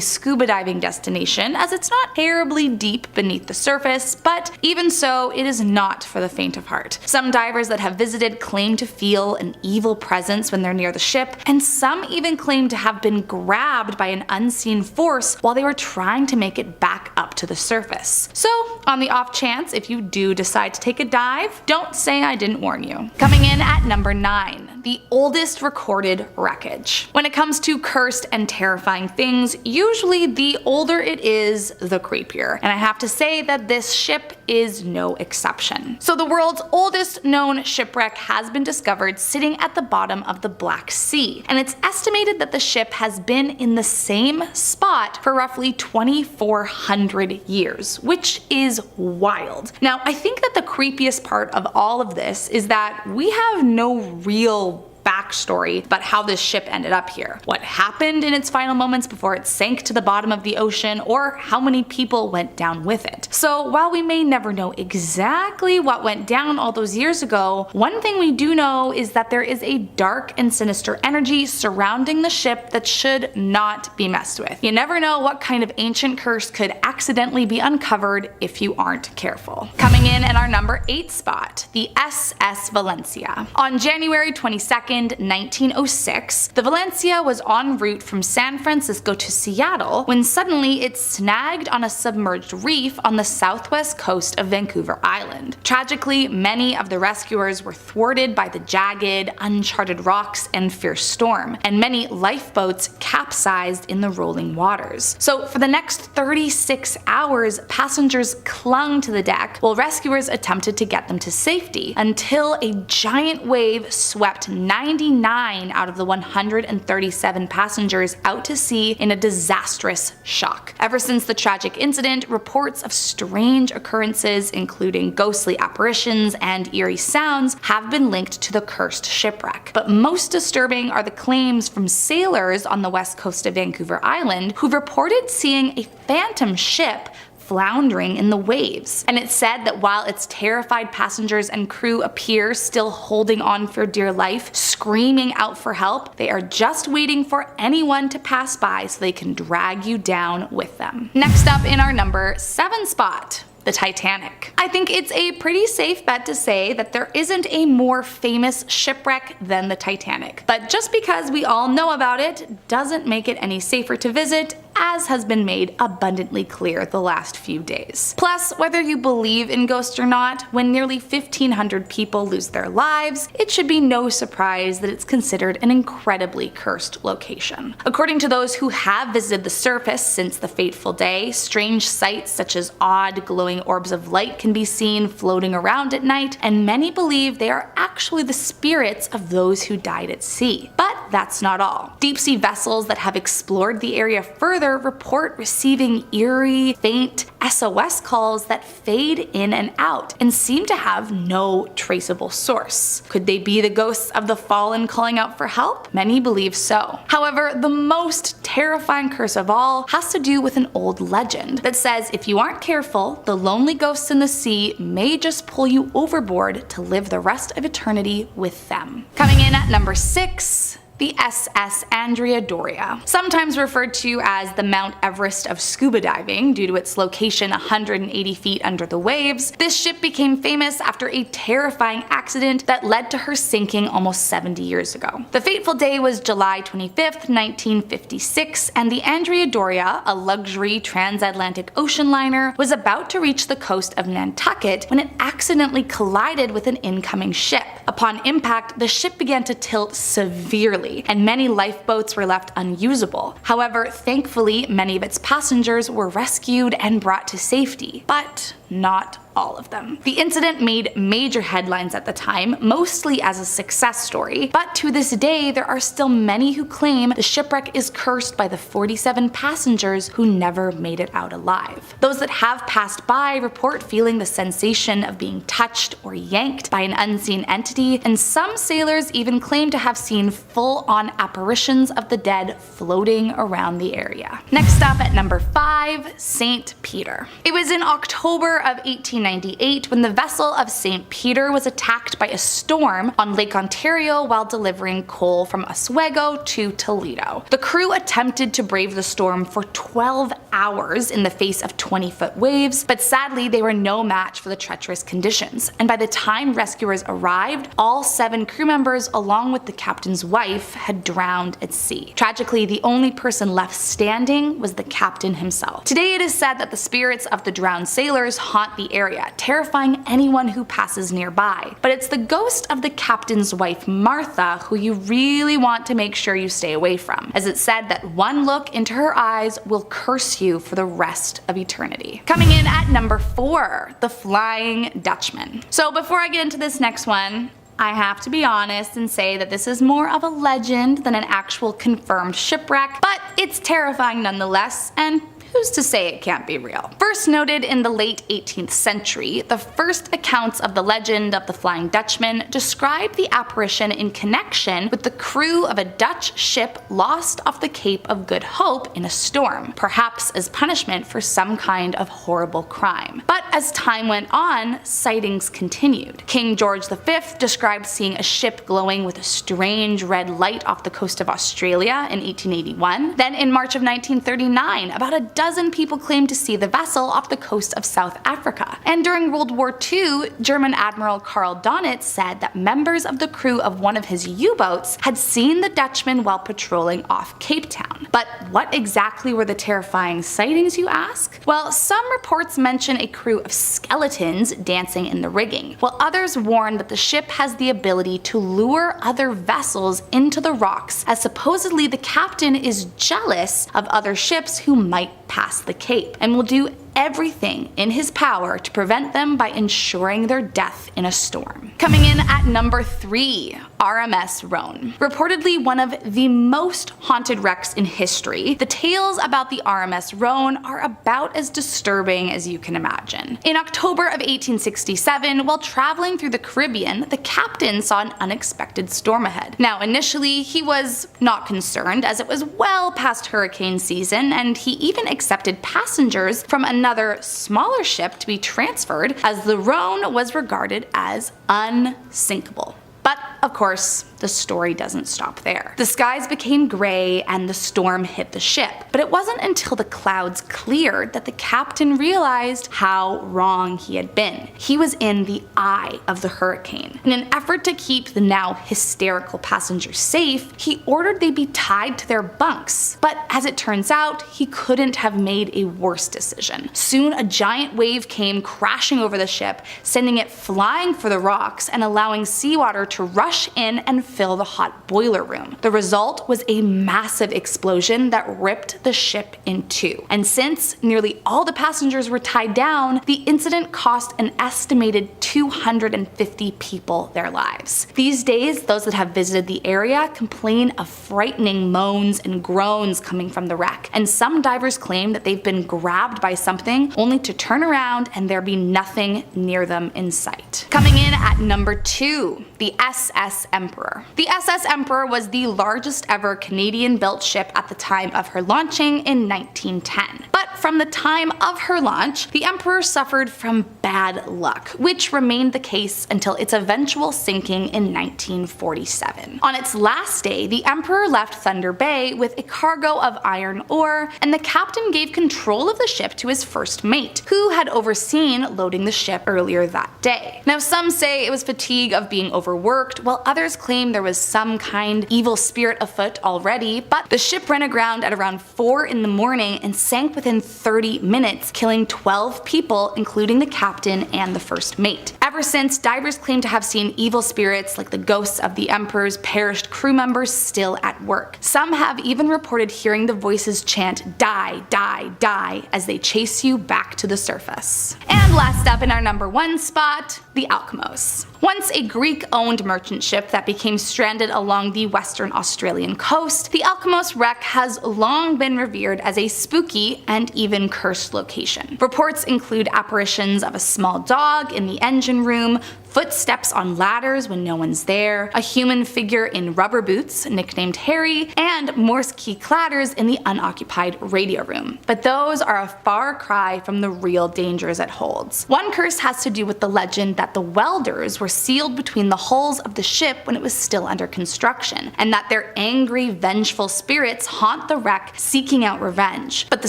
scuba diving destination, as it's not terribly deep beneath the surface, but even so, it is not for the faint of heart. Some divers that have visited claim to feel an evil presence when they're near the ship, and some even claim to have been grabbed by an unseen force while they were trying to make it back up to the surface. So, on the off chance if you do decide to take a dive, don't say I didn't warn you. Coming in at number 9, the oldest recorded wreckage. When it comes to cursed and terrifying things, usually the older it is, the creepier. And I have to say that this ship is no exception. So the world's oldest known shipwreck has been discovered sitting at the bottom of the Black Sea, and it's estimated that the ship has been in the same spot for roughly 2,400 years, which is wild. Now, I think that the creepiest part of all of this is that we have no real backstory about how this ship ended up here, what happened in its final moments before it sank to the bottom of the ocean, or how many people went down with it. So while we may never know exactly what went down all those years ago, one thing we do know is that there is a dark and sinister energy surrounding the ship that should not be messed with. You never know what kind of ancient curse could accidentally be uncovered if you aren't careful. Coming in at our number 8 spot, the SS Valencia. On January 22nd, 2nd, 1906, the Valencia was en route from San Francisco to Seattle when suddenly it snagged on a submerged reef on the southwest coast of Vancouver Island. Tragically, many of the rescuers were thwarted by the jagged, uncharted rocks and fierce storm, and many lifeboats capsized in the rolling waters. So for the next 36 hours, passengers clung to the deck while rescuers attempted to get them to safety, until a giant wave swept 99 out of the 137 passengers out to sea in a disastrous shock. Ever since the tragic incident, reports of strange occurrences, including ghostly apparitions and eerie sounds, have been linked to the cursed shipwreck. But most disturbing are the claims from sailors on the west coast of Vancouver Island who've reported seeing a phantom ship floundering in the waves. And it's said that while its terrified passengers and crew appear still holding on for dear life, screaming out for help, they are just waiting for anyone to pass by so they can drag you down with them. Next up in our number 7 spot, the Titanic. I think it's a pretty safe bet to say that there isn't a more famous shipwreck than the Titanic. But just because we all know about it doesn't make it any safer to visit, as has been made abundantly clear the last few days. Plus, whether you believe in ghosts or not, when nearly 1,500 people lose their lives, it should be no surprise that it's considered an incredibly cursed location. According to those who have visited the surface since the fateful day, strange sights such as odd glowing orbs of light can be seen floating around at night, and many believe they are actually the spirits of those who died at sea. But that's not all. Deep-sea vessels that have explored the area further report receiving eerie, faint SOS calls that fade in and out and seem to have no traceable source. Could they be the ghosts of the fallen calling out for help? Many believe so. However, the most terrifying curse of all has to do with an old legend that says if you aren't careful, the lonely ghosts in the sea may just pull you overboard to live the rest of eternity with them. Coming in at number 6, the SS Andrea Doria. Sometimes referred to as the Mount Everest of scuba diving due to its location 180 feet under the waves, this ship became famous after a terrifying accident that led to her sinking almost 70 years ago. The fateful day was July 25th, 1956, and the Andrea Doria, a luxury transatlantic ocean liner, was about to reach the coast of Nantucket when it accidentally collided with an incoming ship. Upon impact, the ship began to tilt severely, and many lifeboats were left unusable. However, thankfully, many of its passengers were rescued and brought to safety, but not all of them. The incident made major headlines at the time, mostly as a success story, but to this day there are still many who claim the shipwreck is cursed by the 47 passengers who never made it out alive. Those that have passed by report feeling the sensation of being touched or yanked by an unseen entity, and some sailors even claim to have seen full-on apparitions of the dead floating around the area. Next up at number 5, St. Peter. It was in October of 1898 when the vessel of St. Peter was attacked by a storm on Lake Ontario while delivering coal from Oswego to Toledo. The crew attempted to brave the storm for 12 hours in the face of 20-foot waves, but sadly they were no match for the treacherous conditions, and by the time rescuers arrived, all 7 crew members along with the captain's wife had drowned at sea. Tragically, the only person left standing was the captain himself. Today it is said that the spirits of the drowned sailors haunt the area, terrifying anyone who passes nearby. But it's the ghost of the captain's wife Martha who you really want to make sure you stay away from, as it's said that one look into her eyes will curse you for the rest of eternity. Coming in at number 4, the Flying Dutchman. So before I get into this next one, I have to be honest and say that this is more of a legend than an actual confirmed shipwreck, but it's terrifying nonetheless, and who's to say it can't be real? First noted in the late 18th century, the first accounts of the legend of the Flying Dutchman describe the apparition in connection with the crew of a Dutch ship lost off the Cape of Good Hope in a storm, perhaps as punishment for some kind of horrible crime. But as time went on, sightings continued. King George V described seeing a ship glowing with a strange red light off the coast of Australia in 1881. Then in March of 1939, about a dozen people claimed to see the vessel off the coast of South Africa. And during World War II, German Admiral Karl Donitz said that members of the crew of one of his U-boats had seen the Dutchman while patrolling off Cape Town. But what exactly were the terrifying sightings, you ask? Well, some reports mention a crew of skeletons dancing in the rigging, while others warn that the ship has the ability to lure other vessels into the rocks, as supposedly the captain is jealous of other ships who might pass the Cape, and will do everything in his power to prevent them by ensuring their death in a storm. Coming in at number 3, RMS Rhone. Reportedly one of the most haunted wrecks in history, the tales about the RMS Rhone are about as disturbing as you can imagine. In October of 1867, while traveling through the Caribbean, the captain saw an unexpected storm ahead. Now initially, he was not concerned as it was well past hurricane season, and he even accepted passengers from another smaller ship to be transferred, as the Rhone was regarded as unsinkable. But of course, the story doesn't stop there. The skies became gray and the storm hit the ship, but it wasn't until the clouds cleared that the captain realized how wrong he had been. He was in the eye of the hurricane. In an effort to keep the now hysterical passengers safe, he ordered they be tied to their bunks. But as it turns out, he couldn't have made a worse decision. Soon a giant wave came crashing over the ship, sending it flying for the rocks and allowing seawater to rush in and fill the hot boiler room. The result was a massive explosion that ripped the ship in two. And since nearly all the passengers were tied down, the incident cost an estimated 250 people their lives. These days, those that have visited the area complain of frightening moans and groans coming from the wreck, and some divers claim that they've been grabbed by something only to turn around and there be nothing near them in sight. Coming in at number 2, the SS Emperor. The SS Emperor was the largest ever Canadian-built ship at the time of her launching in 1910. But from the time of her launch, the Emperor suffered from bad luck, which remained the case until its eventual sinking in 1947. On its last day, the Emperor left Thunder Bay with a cargo of iron ore, and the captain gave control of the ship to his first mate, who had overseen loading the ship earlier that day. Now some say it was fatigue of being overworked, while others claim there was some kind evil spirit afoot already, but the ship ran aground at around 4 in the morning and sank within 30 minutes, killing 12 people, including the captain and the first mate. Ever since, divers claim to have seen evil spirits like the ghosts of the Emperor's perished crew members still at work. Some have even reported hearing the voices chant "Die, die, die" as they chase you back to the surface. And last up in our number 1 spot, the Alkimos. Once a Greek-owned merchant ship that became stranded along the Western Australian coast, the Alkimos wreck has long been revered as a spooky and even cursed location. Reports include apparitions of a small dog in the engine room, footsteps on ladders when no one's there, a human figure in rubber boots, nicknamed Harry, and Morse key clatters in the unoccupied radio room. But those are a far cry from the real dangers it holds. One curse has to do with the legend that the welders were sealed between the hulls of the ship when it was still under construction, and that their angry, vengeful spirits haunt the wreck seeking out revenge. But the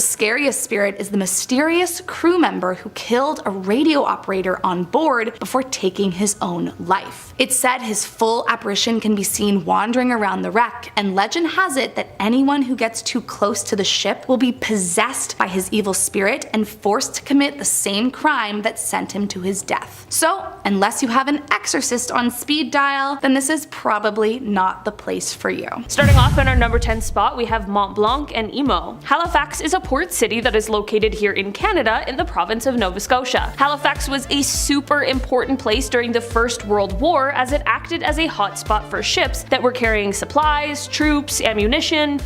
scariest spirit is the mysterious crew member who killed a radio operator on board before taking his own life. It's said his full apparition can be seen wandering around the wreck, and legend has it that anyone who gets too close to the ship will be possessed by his evil spirit and forced to commit the same crime that sent him to his death. So, unless you have an exorcist on speed dial, then this is probably not the place for you. Starting off in our number 10 spot, we have Mont Blanc and Emo. Halifax is a port city that is located here in Canada in the province of Nova Scotia. Halifax was a super important place during the First World War, as it acted as a hotspot for ships that were carrying supplies, troops, ammunition,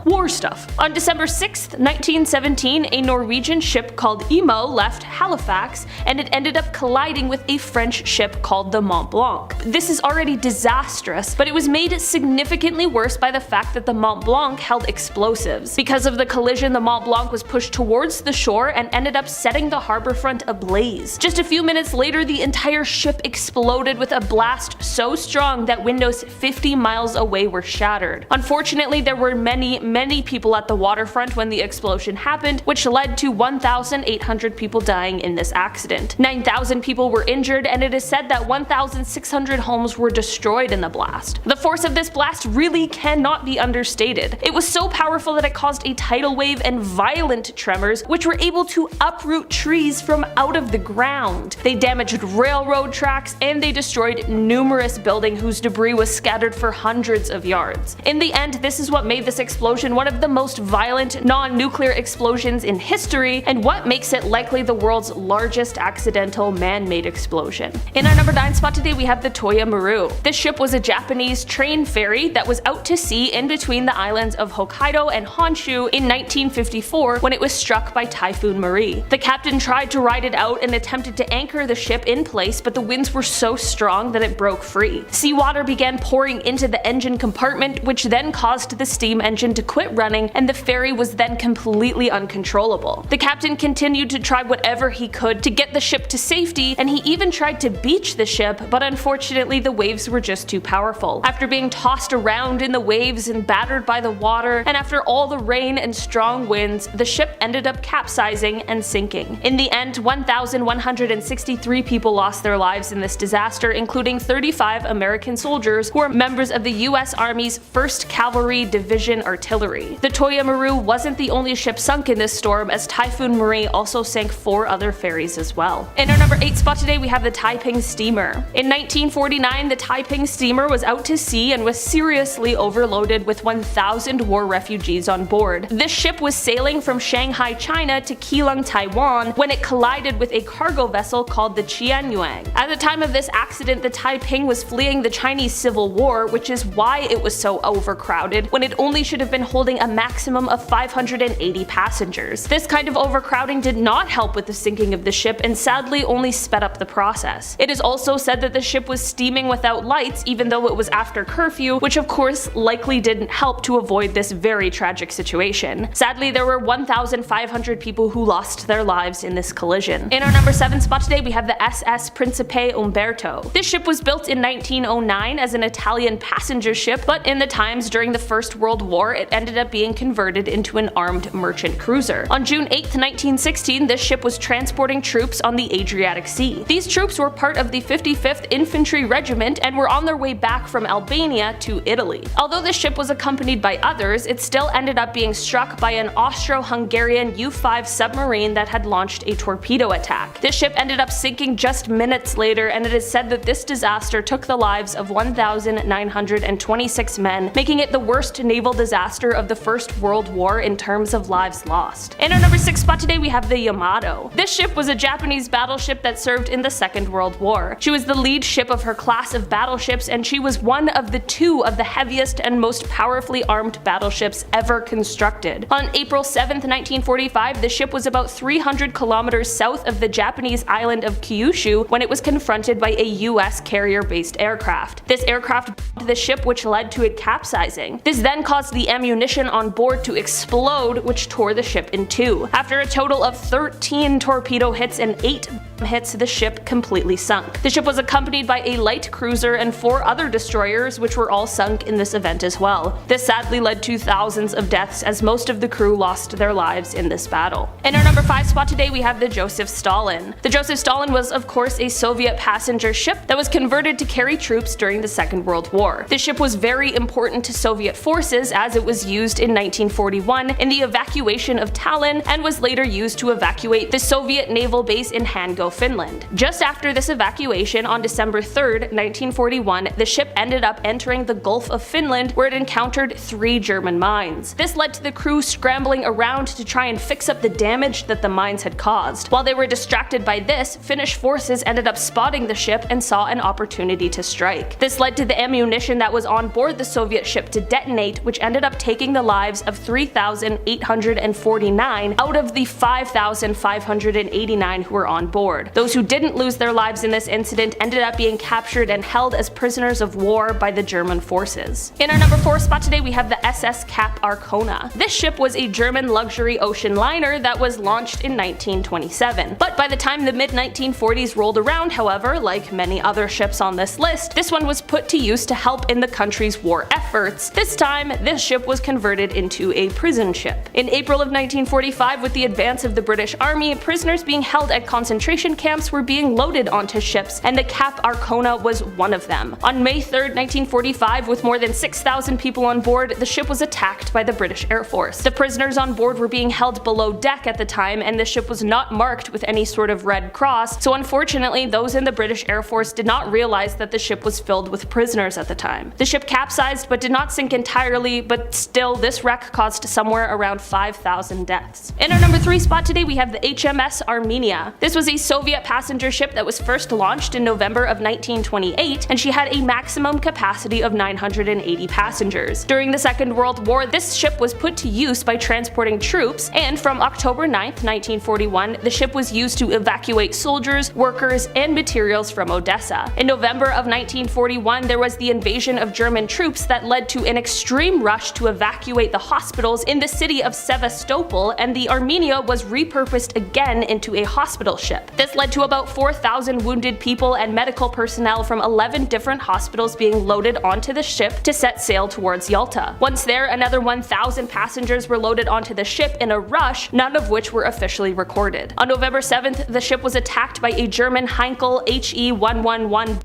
war stuff. On December 6th, 1917, a Norwegian ship called Emo left Halifax, and it ended up colliding with a French ship called the Mont Blanc. This is already disastrous, but it was made significantly worse by the fact that the Mont Blanc held explosives. Because of the collision, the Mont Blanc was pushed towards the shore and ended up setting the harbor front ablaze. Just a few minutes later, the entire ship exploded with a blast so strong that windows 50 miles away were shattered. Unfortunately, there were many people at the waterfront when the explosion happened, which led to 1,800 people dying in this accident. 9,000 people were injured, and it is said that 1,600 homes were destroyed in the blast. The force of this blast really cannot be understated. It was so powerful that it caused a tidal wave and violent tremors, which were able to uproot trees from out of the ground. They damaged railroad tracks, and they destroyed numerous buildings whose debris was scattered for hundreds of yards. In the end, this is what made this explosion one of the most violent non-nuclear explosions in history, and what makes it likely the world's largest accidental man-made explosion. In our number 9 spot today, we have the Toya Maru. This ship was a Japanese train ferry that was out to sea in between the islands of Hokkaido and Honshu in 1954 when it was struck by Typhoon Marie. The captain tried to ride it out and attempted to anchor the ship in place, but the winds were so strong that it broke free. Seawater began pouring into the engine compartment, which then caused the steam engine to quit running, and the ferry was then completely uncontrollable. The captain continued to try whatever he could to get the ship to safety, and he even tried to beach the ship, but unfortunately the waves were just too powerful. After being tossed around in the waves and battered by the water, and after all the rain and strong winds, the ship ended up capsizing and sinking. In the end, 1,163 people lost their lives in this disaster, including 35 American soldiers who were members of the US Army's 1st Cavalry Division Artillery. The Toya Maru wasn't the only ship sunk in this storm, as Typhoon Marie also sank 4 other ferries as well. In our number 8 spot today, we have the Taiping steamer. In 1949, the Taiping steamer was out to sea and was seriously overloaded with 1,000 war refugees on board. This ship was sailing from Shanghai, China to Keelung, Taiwan when it collided with a cargo vessel called the Qianyuan. At the time of this accident, the Taiping was fleeing the Chinese Civil War, which is why it was so overcrowded when it only should have been holding a maximum of 580 passengers. This kind of overcrowding did not help with the sinking of the ship and sadly only sped up the process. It is also said that the ship was steaming without lights even though it was after curfew, which of course likely didn't help to avoid this very tragic situation. Sadly, there were 1,500 people who lost their lives in this collision. In our number 7 spot today, we have the SS Principe Umberto. This ship was built in 1909 as an Italian passenger ship, but in the times during the First World War, it ended up being converted into an armed merchant cruiser. On June 8, 1916, this ship was transporting troops on the Adriatic Sea. These troops were part of the 55th Infantry Regiment and were on their way back from Albania to Italy. Although the ship was accompanied by others, it still ended up being struck by an Austro-Hungarian U-5 submarine that had launched a torpedo attack. This ship ended up sinking just minutes later, and it is said that this disaster took the lives of 1,926 men, making it the worst naval disaster of the First World War in terms of lives lost. In our number 6 spot today, we have the Yamato. This ship was a Japanese battleship that served in the Second World War. She was the lead ship of her class of battleships, and she was one of the 2 of the heaviest and most powerfully armed battleships ever constructed. On April 7, 1945, the ship was about 300 kilometers south of the Japanese island of Kyushu when it was confronted by a US carrier-based aircraft. This aircraft bombed the ship, which led to it capsizing. This then caused the ammunition on board to explode, which tore the ship in 2. After a total of 13 torpedo hits and 8 hits, the ship completely sunk. The ship was accompanied by a light cruiser and 4 other destroyers, which were all sunk in this event as well. This sadly led to thousands of deaths, as most of the crew lost their lives in this battle. In our number 5 spot today, we have the Joseph Stalin. The Joseph Stalin was of course a Soviet passenger ship that was converted to carry troops during the Second World War. This ship was very important to Soviet forces as it was used in 1941 in the evacuation of Tallinn and was later used to evacuate the Soviet naval base in Hanko, Finland. Just after this evacuation, on December 3rd, 1941, the ship ended up entering the Gulf of Finland, where it encountered 3 German mines. This led to the crew scrambling around to try and fix up the damage that the mines had caused. While they were distracted by this, Finnish forces ended up spotting the ship and saw an opportunity to strike. This led to the ammunition that was on board the Soviet ship to detonate, which ended up taking the lives of 3,849 out of the 5,589 who were on board. board. Those who didn't lose their lives in this incident ended up being captured and held as prisoners of war by the German forces. In our number 4 spot today, we have the SS Cap Arcona. This ship was a German luxury ocean liner that was launched in 1927. But by the time the mid-1940s rolled around, however, like many other ships on this list, this one was put to use to help in the country's war efforts. This time, this ship was converted into a prison ship. In April of 1945, with the advance of the British Army, prisoners being held at concentration camps were being loaded onto ships, and the Cap Arcona was one of them. On May 3rd, 1945, with more than 6,000 people on board, the ship was attacked by the British Air Force. The prisoners on board were being held below deck at the time, and the ship was not marked with any sort of red cross, so unfortunately those in the British Air Force did not realize that the ship was filled with prisoners at the time. The ship capsized but did not sink entirely, but still this wreck caused somewhere around 5,000 deaths. In our number 3 spot today, we have the HMS Armenia. This was a Soviet passenger ship that was first launched in November of 1928, and she had a maximum capacity of 980 passengers. During the Second World War, this ship was put to use by transporting troops, and from October 9th, 1941, the ship was used to evacuate soldiers, workers, and materials from Odessa. In November of 1941, there was the invasion of German troops that led to an extreme rush to evacuate the hospitals in the city of Sevastopol, and the Armenia was repurposed again into a hospital ship. This led to about 4,000 wounded people and medical personnel from 11 different hospitals being loaded onto the ship to set sail towards Yalta. Once there, another 1,000 passengers were loaded onto the ship in a rush, none of which were officially recorded. On November 7th, the ship was attacked by a German Heinkel HE-111,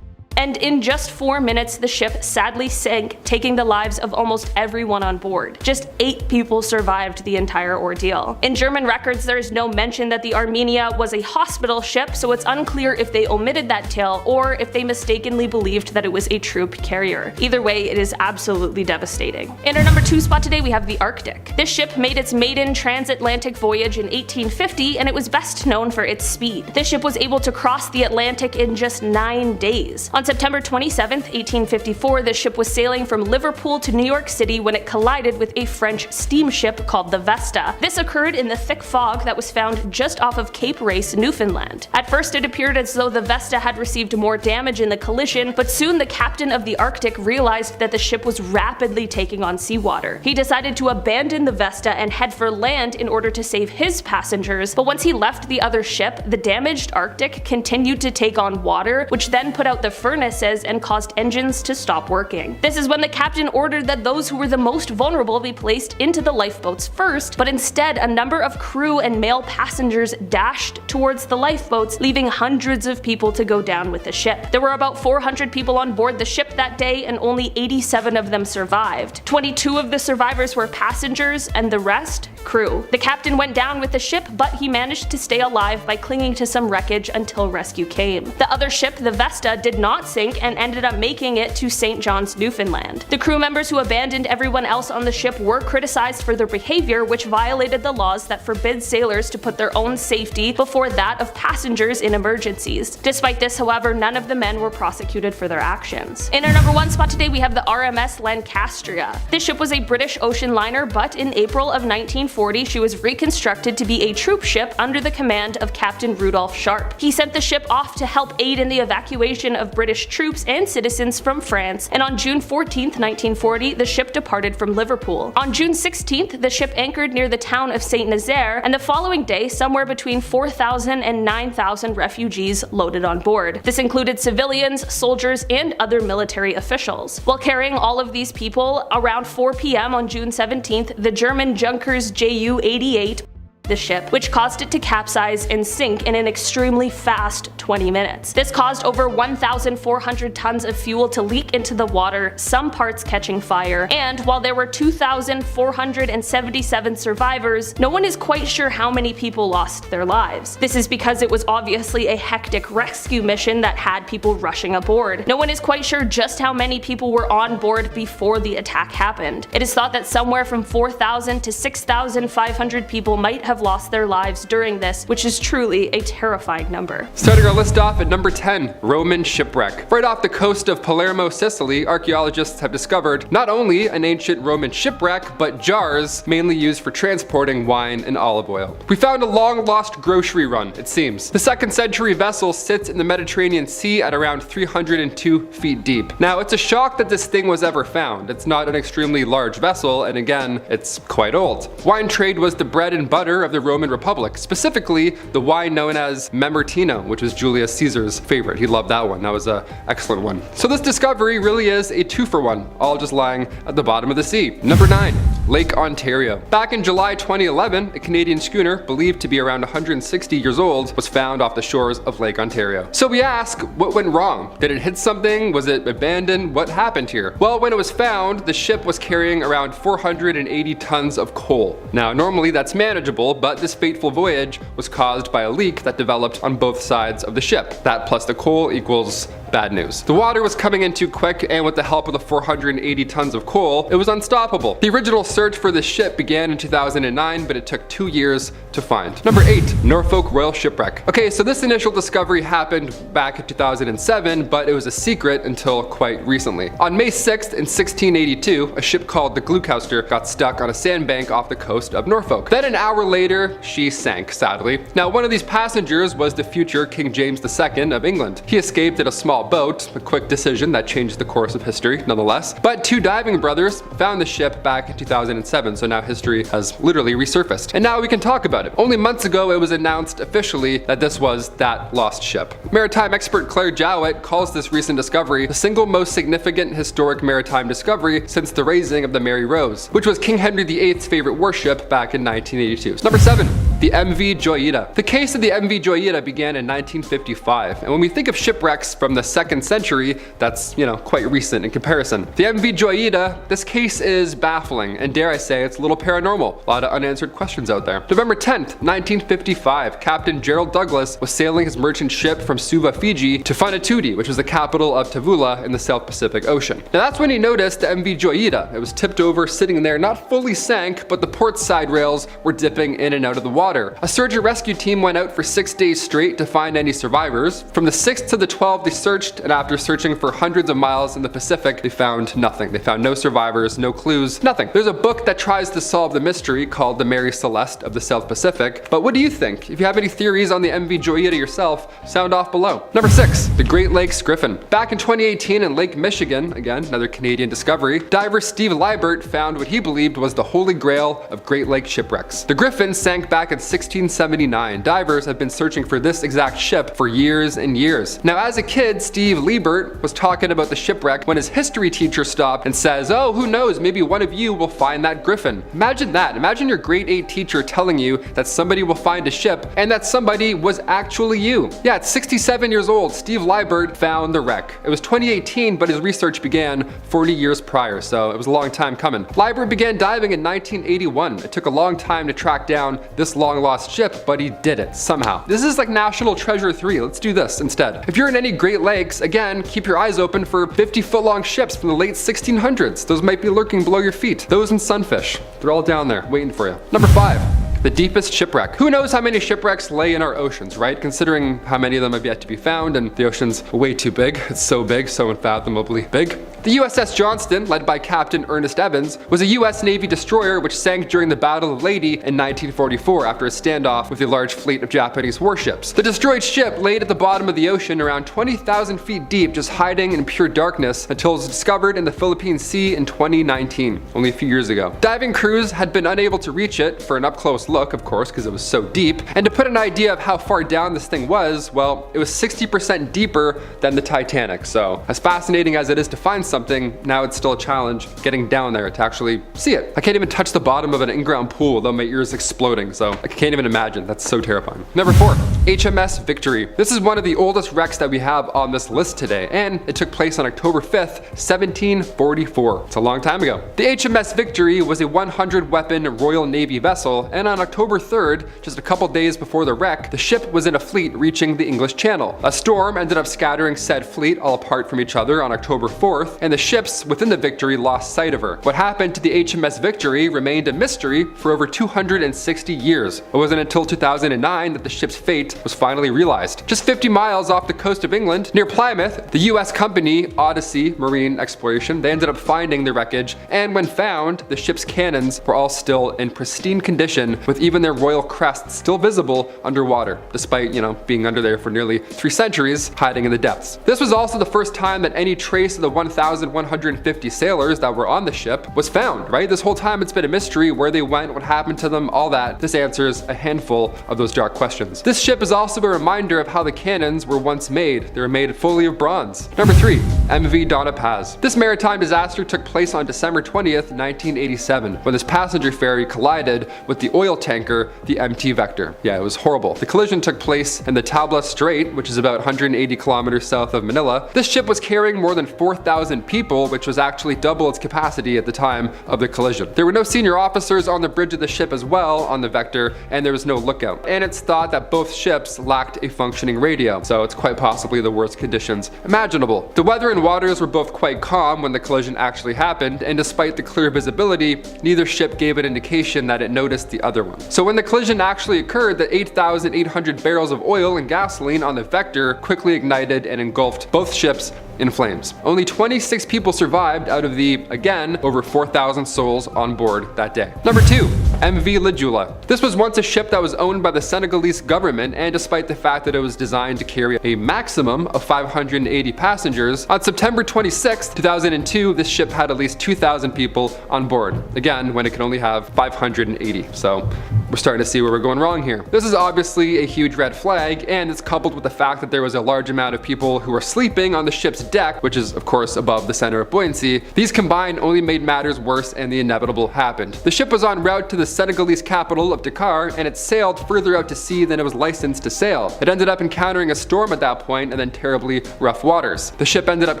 and in just 4 minutes the ship sadly sank, taking the lives of almost everyone on board. Just 8 people survived the entire ordeal. In German records, there is no mention that the Armenia was a hospital ship, so it's unclear if they omitted that tale or if they mistakenly believed that it was a troop carrier. Either way, it is absolutely devastating. In our number 2 spot today, we have the Arctic. This ship made its maiden transatlantic voyage in 1850, and it was best known for its speed. This ship was able to cross the Atlantic in just 9 days. On September 27, 1854, the ship was sailing from Liverpool to New York City when it collided with a French steamship called the Vesta. This occurred in the thick fog that was found just off of Cape Race, Newfoundland. At first it appeared as though the Vesta had received more damage in the collision, but soon the captain of the Arctic realized that the ship was rapidly taking on seawater. He decided to abandon the Vesta and head for land in order to save his passengers, but once he left the other ship, the damaged Arctic continued to take on water, which then put out the furnaces and caused engines to stop working. This is when the captain ordered that those who were the most vulnerable be placed into the lifeboats first, but instead a number of crew and male passengers dashed towards the lifeboats, leaving hundreds of people to go down with the ship. There were about 400 people on board the ship that day, and only 87 of them survived. 22 of the survivors were passengers, and the rest, crew. The captain went down with the ship, but he managed to stay alive by clinging to some wreckage until rescue came. The other ship, the Vesta, did not sink and ended up making it to St. John's, Newfoundland. The crew members who abandoned everyone else on the ship were criticized for their behavior, which violated the laws that forbid sailors to put their own safety before that of passengers in emergencies. Despite this, however, none of the men were prosecuted for their actions. In our number 1 spot today, we have the RMS Lancastria. This ship was a British ocean liner, but in April of 1940, she was reconstructed to be a troop ship under the command of Captain Rudolph Sharp. He sent the ship off to help aid in the evacuation of British troops and citizens from France, and on June 14, 1940, the ship departed from Liverpool. On June 16th, the ship anchored near the town of St. Nazaire, and the following day, somewhere between 4,000 and 9,000 refugees loaded on board. This included civilians, soldiers, and other military officials. While carrying all of these people, around 4 p.m. on June 17th, the German Junkers Ju-88 the ship, which caused it to capsize and sink in an extremely fast 20 minutes. This caused over 1,400 tons of fuel to leak into the water, some parts catching fire, and while there were 2,477 survivors, no one is quite sure how many people lost their lives. This is because it was obviously a hectic rescue mission that had people rushing aboard. No one is quite sure just how many people were on board before the attack happened. It is thought that somewhere from 4,000 to 6,500 people might have have lost their lives during this, which is truly a terrifying number. Starting our list off at number 10, Roman shipwreck. Right off the coast of Palermo, Sicily, archaeologists have discovered not only an ancient Roman shipwreck, but jars mainly used for transporting wine and olive oil. We found a long-lost grocery run, it seems. The 2nd century vessel sits in the Mediterranean Sea at around 302 feet deep. Now, it's a shock that this thing was ever found. It's not an extremely large vessel, and again, it's quite old. Wine trade was the bread and butter of the Roman Republic, specifically the wine known as Mamertino, which was Julius Caesar's favorite. He loved that one. That was an excellent one. So this discovery really is a 2-for-1, all just lying at the bottom of the sea. Number 9, Lake Ontario. Back in July 2011, a Canadian schooner, believed to be around 160 years old, was found off the shores of Lake Ontario. So we ask, what went wrong? Did it hit something? Was it abandoned? What happened here? Well, when it was found, the ship was carrying around 480 tons of coal. Now, normally that's manageable, but this fateful voyage was caused by a leak that developed on both sides of the ship. That plus the coal equals bad news. The water was coming in too quick, and with the help of the 480 tons of coal, it was unstoppable. The original search for this ship began in 2009, but it took 2 years to find. Number 8, Norfolk Royal Shipwreck. Okay, so this initial discovery happened back in 2007, but it was a secret until quite recently. On May 6th in 1682, a ship called the Gloucester got stuck on a sandbank off the coast of Norfolk. Then an hour later, she sank, sadly. Now, one of these passengers was the future King James II of England. He escaped in a small boat, a quick decision that changed the course of history nonetheless. But 2 diving brothers found the ship back in 2007, so now history has literally resurfaced. And now we can talk about it. Only months ago, it was announced officially that this was that lost ship. Maritime expert Claire Jowett calls this recent discovery the single most significant historic maritime discovery since the raising of the Mary Rose, which was King Henry VIII's favorite warship back in 1982. Number 7, the MV Joyita. The case of the MV Joyita began in 1955, and when we think of shipwrecks from the 2nd century, that's, quite recent in comparison. The MV Joyita, this case is baffling, and dare I say, it's a little paranormal. A lot of unanswered questions out there. November 10th, 1955, Captain Gerald Douglas was sailing his merchant ship from Suva, Fiji to Fonatudi, which was the capital of Tavula in the South Pacific Ocean. Now that's when he noticed the MV Joyita. It was tipped over, sitting there, not fully sank, but the port side rails were dipping in and out of the water. A search and rescue team went out for 6 days straight to find any survivors. From the 6th to the 12th, they searched, and after searching for hundreds of miles in the Pacific, they found nothing. They found no survivors, no clues, nothing. There's a book that tries to solve the mystery called The Mary Celeste of the South Pacific, but what do you think? If you have any theories on the MV Joyita yourself, sound off below. Number 6, the Great Lakes Griffin. Back in 2018 in Lake Michigan, again, another Canadian discovery, diver Steve Liebert found what he believed was the holy grail of Great Lake shipwrecks. The Griffin sank back in 1679. Divers have been searching for this exact ship for years and years. Now, as a kid, Steve Liebert was talking about the shipwreck when his history teacher stopped and says, "Oh, who knows, maybe one of you will find that Griffin." Imagine that. Imagine your grade 8 teacher telling you that somebody will find a ship and that somebody was actually you. Yeah, at 67 years old, Steve Liebert found the wreck. It was 2018, but his research began 40 years prior, so it was a long time coming. Liebert began diving in 1981. It took a long time to track down this long lost ship, but he did it somehow. This is like National Treasure 3. Let's do this instead. If you're in any Great Lakes, again, keep your eyes open for 50-foot long ships from the late 1600s. Those might be lurking below your feet. Those and sunfish. They're all down there waiting for you. Number 5. The deepest shipwreck. Who knows how many shipwrecks lay in our oceans, right? Considering how many of them have yet to be found, and the ocean's way too big. It's so big, so unfathomably big. The USS Johnston, led by Captain Ernest Evans, was a US Navy destroyer which sank during the Battle of Leyte in 1944 after a standoff with a large fleet of Japanese warships. The destroyed ship laid at the bottom of the ocean around 20,000 feet deep, just hiding in pure darkness until it was discovered in the Philippine Sea in 2019, only a few years ago. Diving crews had been unable to reach it for an up-close look, of course, because it was so deep. And to put an idea of how far down this thing was, well, it was 60% deeper than the Titanic. So as fascinating as it is to find something, now it's still a challenge getting down there to actually see it. I can't even touch the bottom of an in-ground pool without my ears exploding, so I can't even imagine. That's so terrifying. Number 4, HMS Victory. This is one of the oldest wrecks that we have on this list today, and it took place on October 5th, 1744. It's a long time ago. The HMS Victory was a 100-weapon Royal Navy vessel, and on October 3rd, just a couple days before the wreck, the ship was in a fleet reaching the English Channel. A storm ended up scattering said fleet all apart from each other on October 4th, and the ships within the Victory lost sight of her. What happened to the HMS Victory remained a mystery for over 260 years. It wasn't until 2009 that the ship's fate was finally realized. Just 50 miles off the coast of England, near Plymouth, the US company Odyssey Marine Exploration, they ended up finding the wreckage, and when found, the ship's cannons were all still in pristine condition, with even their royal crests still visible underwater, despite, being under there for nearly 3 centuries, hiding in the depths. This was also the first time that any trace of the 1,150 sailors that were on the ship was found, right? This whole time it's been a mystery where they went, what happened to them, all that. This answers a handful of those dark questions. This ship is also a reminder of how the cannons were once made. They were made fully of bronze. Number 3, MV Donna Paz. This maritime disaster took place on December 20th, 1987, when this passenger ferry collided with the oil tanker, the MT Vector. Yeah, it was horrible. The collision took place in the Tabla Strait, which is about 180 kilometers south of Manila. This ship was carrying more than 4,000 people, which was actually double its capacity at the time of the collision. There were no senior officers on the bridge of the ship as well on the Vector, and there was no lookout. And it's thought that both ships lacked a functioning radio, so it's quite possibly the worst conditions imaginable. The weather and waters were both quite calm when the collision actually happened, and despite the clear visibility, neither ship gave an indication that it noticed the other one. So when the collision actually occurred, the 8,800 barrels of oil and gasoline on the Vector quickly ignited and engulfed both ships in flames. Only 26 people survived out of the, again, over 4,000 souls on board that day. Number 2, MV La Jula. This was once a ship that was owned by the Senegalese government, and despite the fact that it was designed to carry a maximum of 580 passengers, on September 26, 2002, this ship had at least 2,000 people on board. Again, when it could only have 580. So we're starting to see where we're going wrong here. This is obviously a huge red flag, and it's coupled with the fact that there was a large amount of people who were sleeping on the ship's deck, which is of course above the center of buoyancy. These combined only made matters worse, and the inevitable happened. The ship was en route to the Senegalese capital of Dakar, and it sailed further out to sea than it was licensed to sail. It ended up encountering a storm at that point, and then terribly rough waters. The ship ended up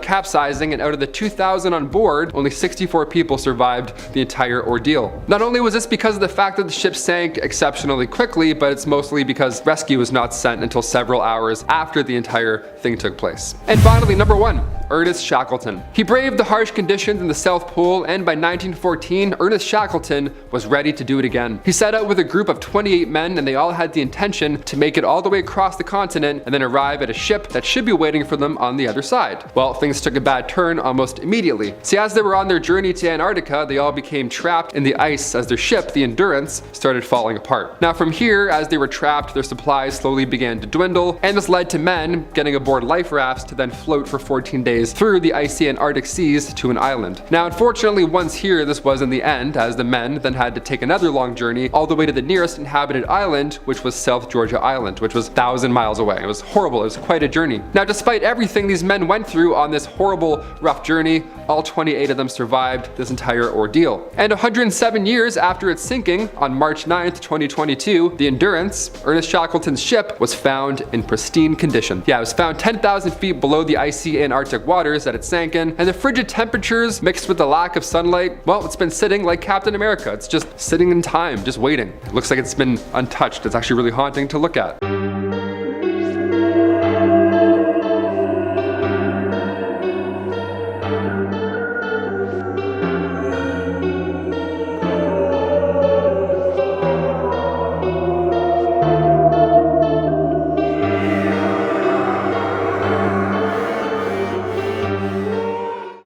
capsizing, and out of the 2,000 on board, only 64 people survived the entire ordeal. Not only was this because of the fact that the ship sank exceptionally quickly, but it's mostly because rescue was not sent until several hours after the entire thing took place. And finally, number 1, Ernest Shackleton. He braved the harsh conditions in the South Pole, and by 1914, Ernest Shackleton was ready to do it again. He set out with a group of 28 men, and they all had the intention to make it all the way across the continent and then arrive at a ship that should be waiting for them on the other side. Well, things took a bad turn almost immediately. See, as they were on their journey to Antarctica, they all became trapped in the ice as their ship, the Endurance, started falling apart. Now from here, as they were trapped, their supplies slowly began to dwindle, and this led to men getting aboard life rafts to then float for 14 days through the icy Antarctic seas to an island. Now unfortunately, once here, this wasn't the end, as the men then had to take another long journey all the way to the nearest inhabited island, which was South Georgia Island, which was 1,000 miles away. It was horrible. It was quite a journey. Now despite everything these men went through on this horrible, rough journey, all 28 of them survived this entire ordeal. And 107 years after its sinking, on March 9th, 2022, the Endurance, Ernest Shackleton's ship, was found in pristine condition. Yeah, it was found 10,000 feet below the icy Antarctic waters that it sank in, and the frigid temperatures mixed with the lack of sunlight, well, it's been sitting like Captain America. It's just sitting in time, just waiting. It looks like it's been untouched. It's actually really haunting to look at.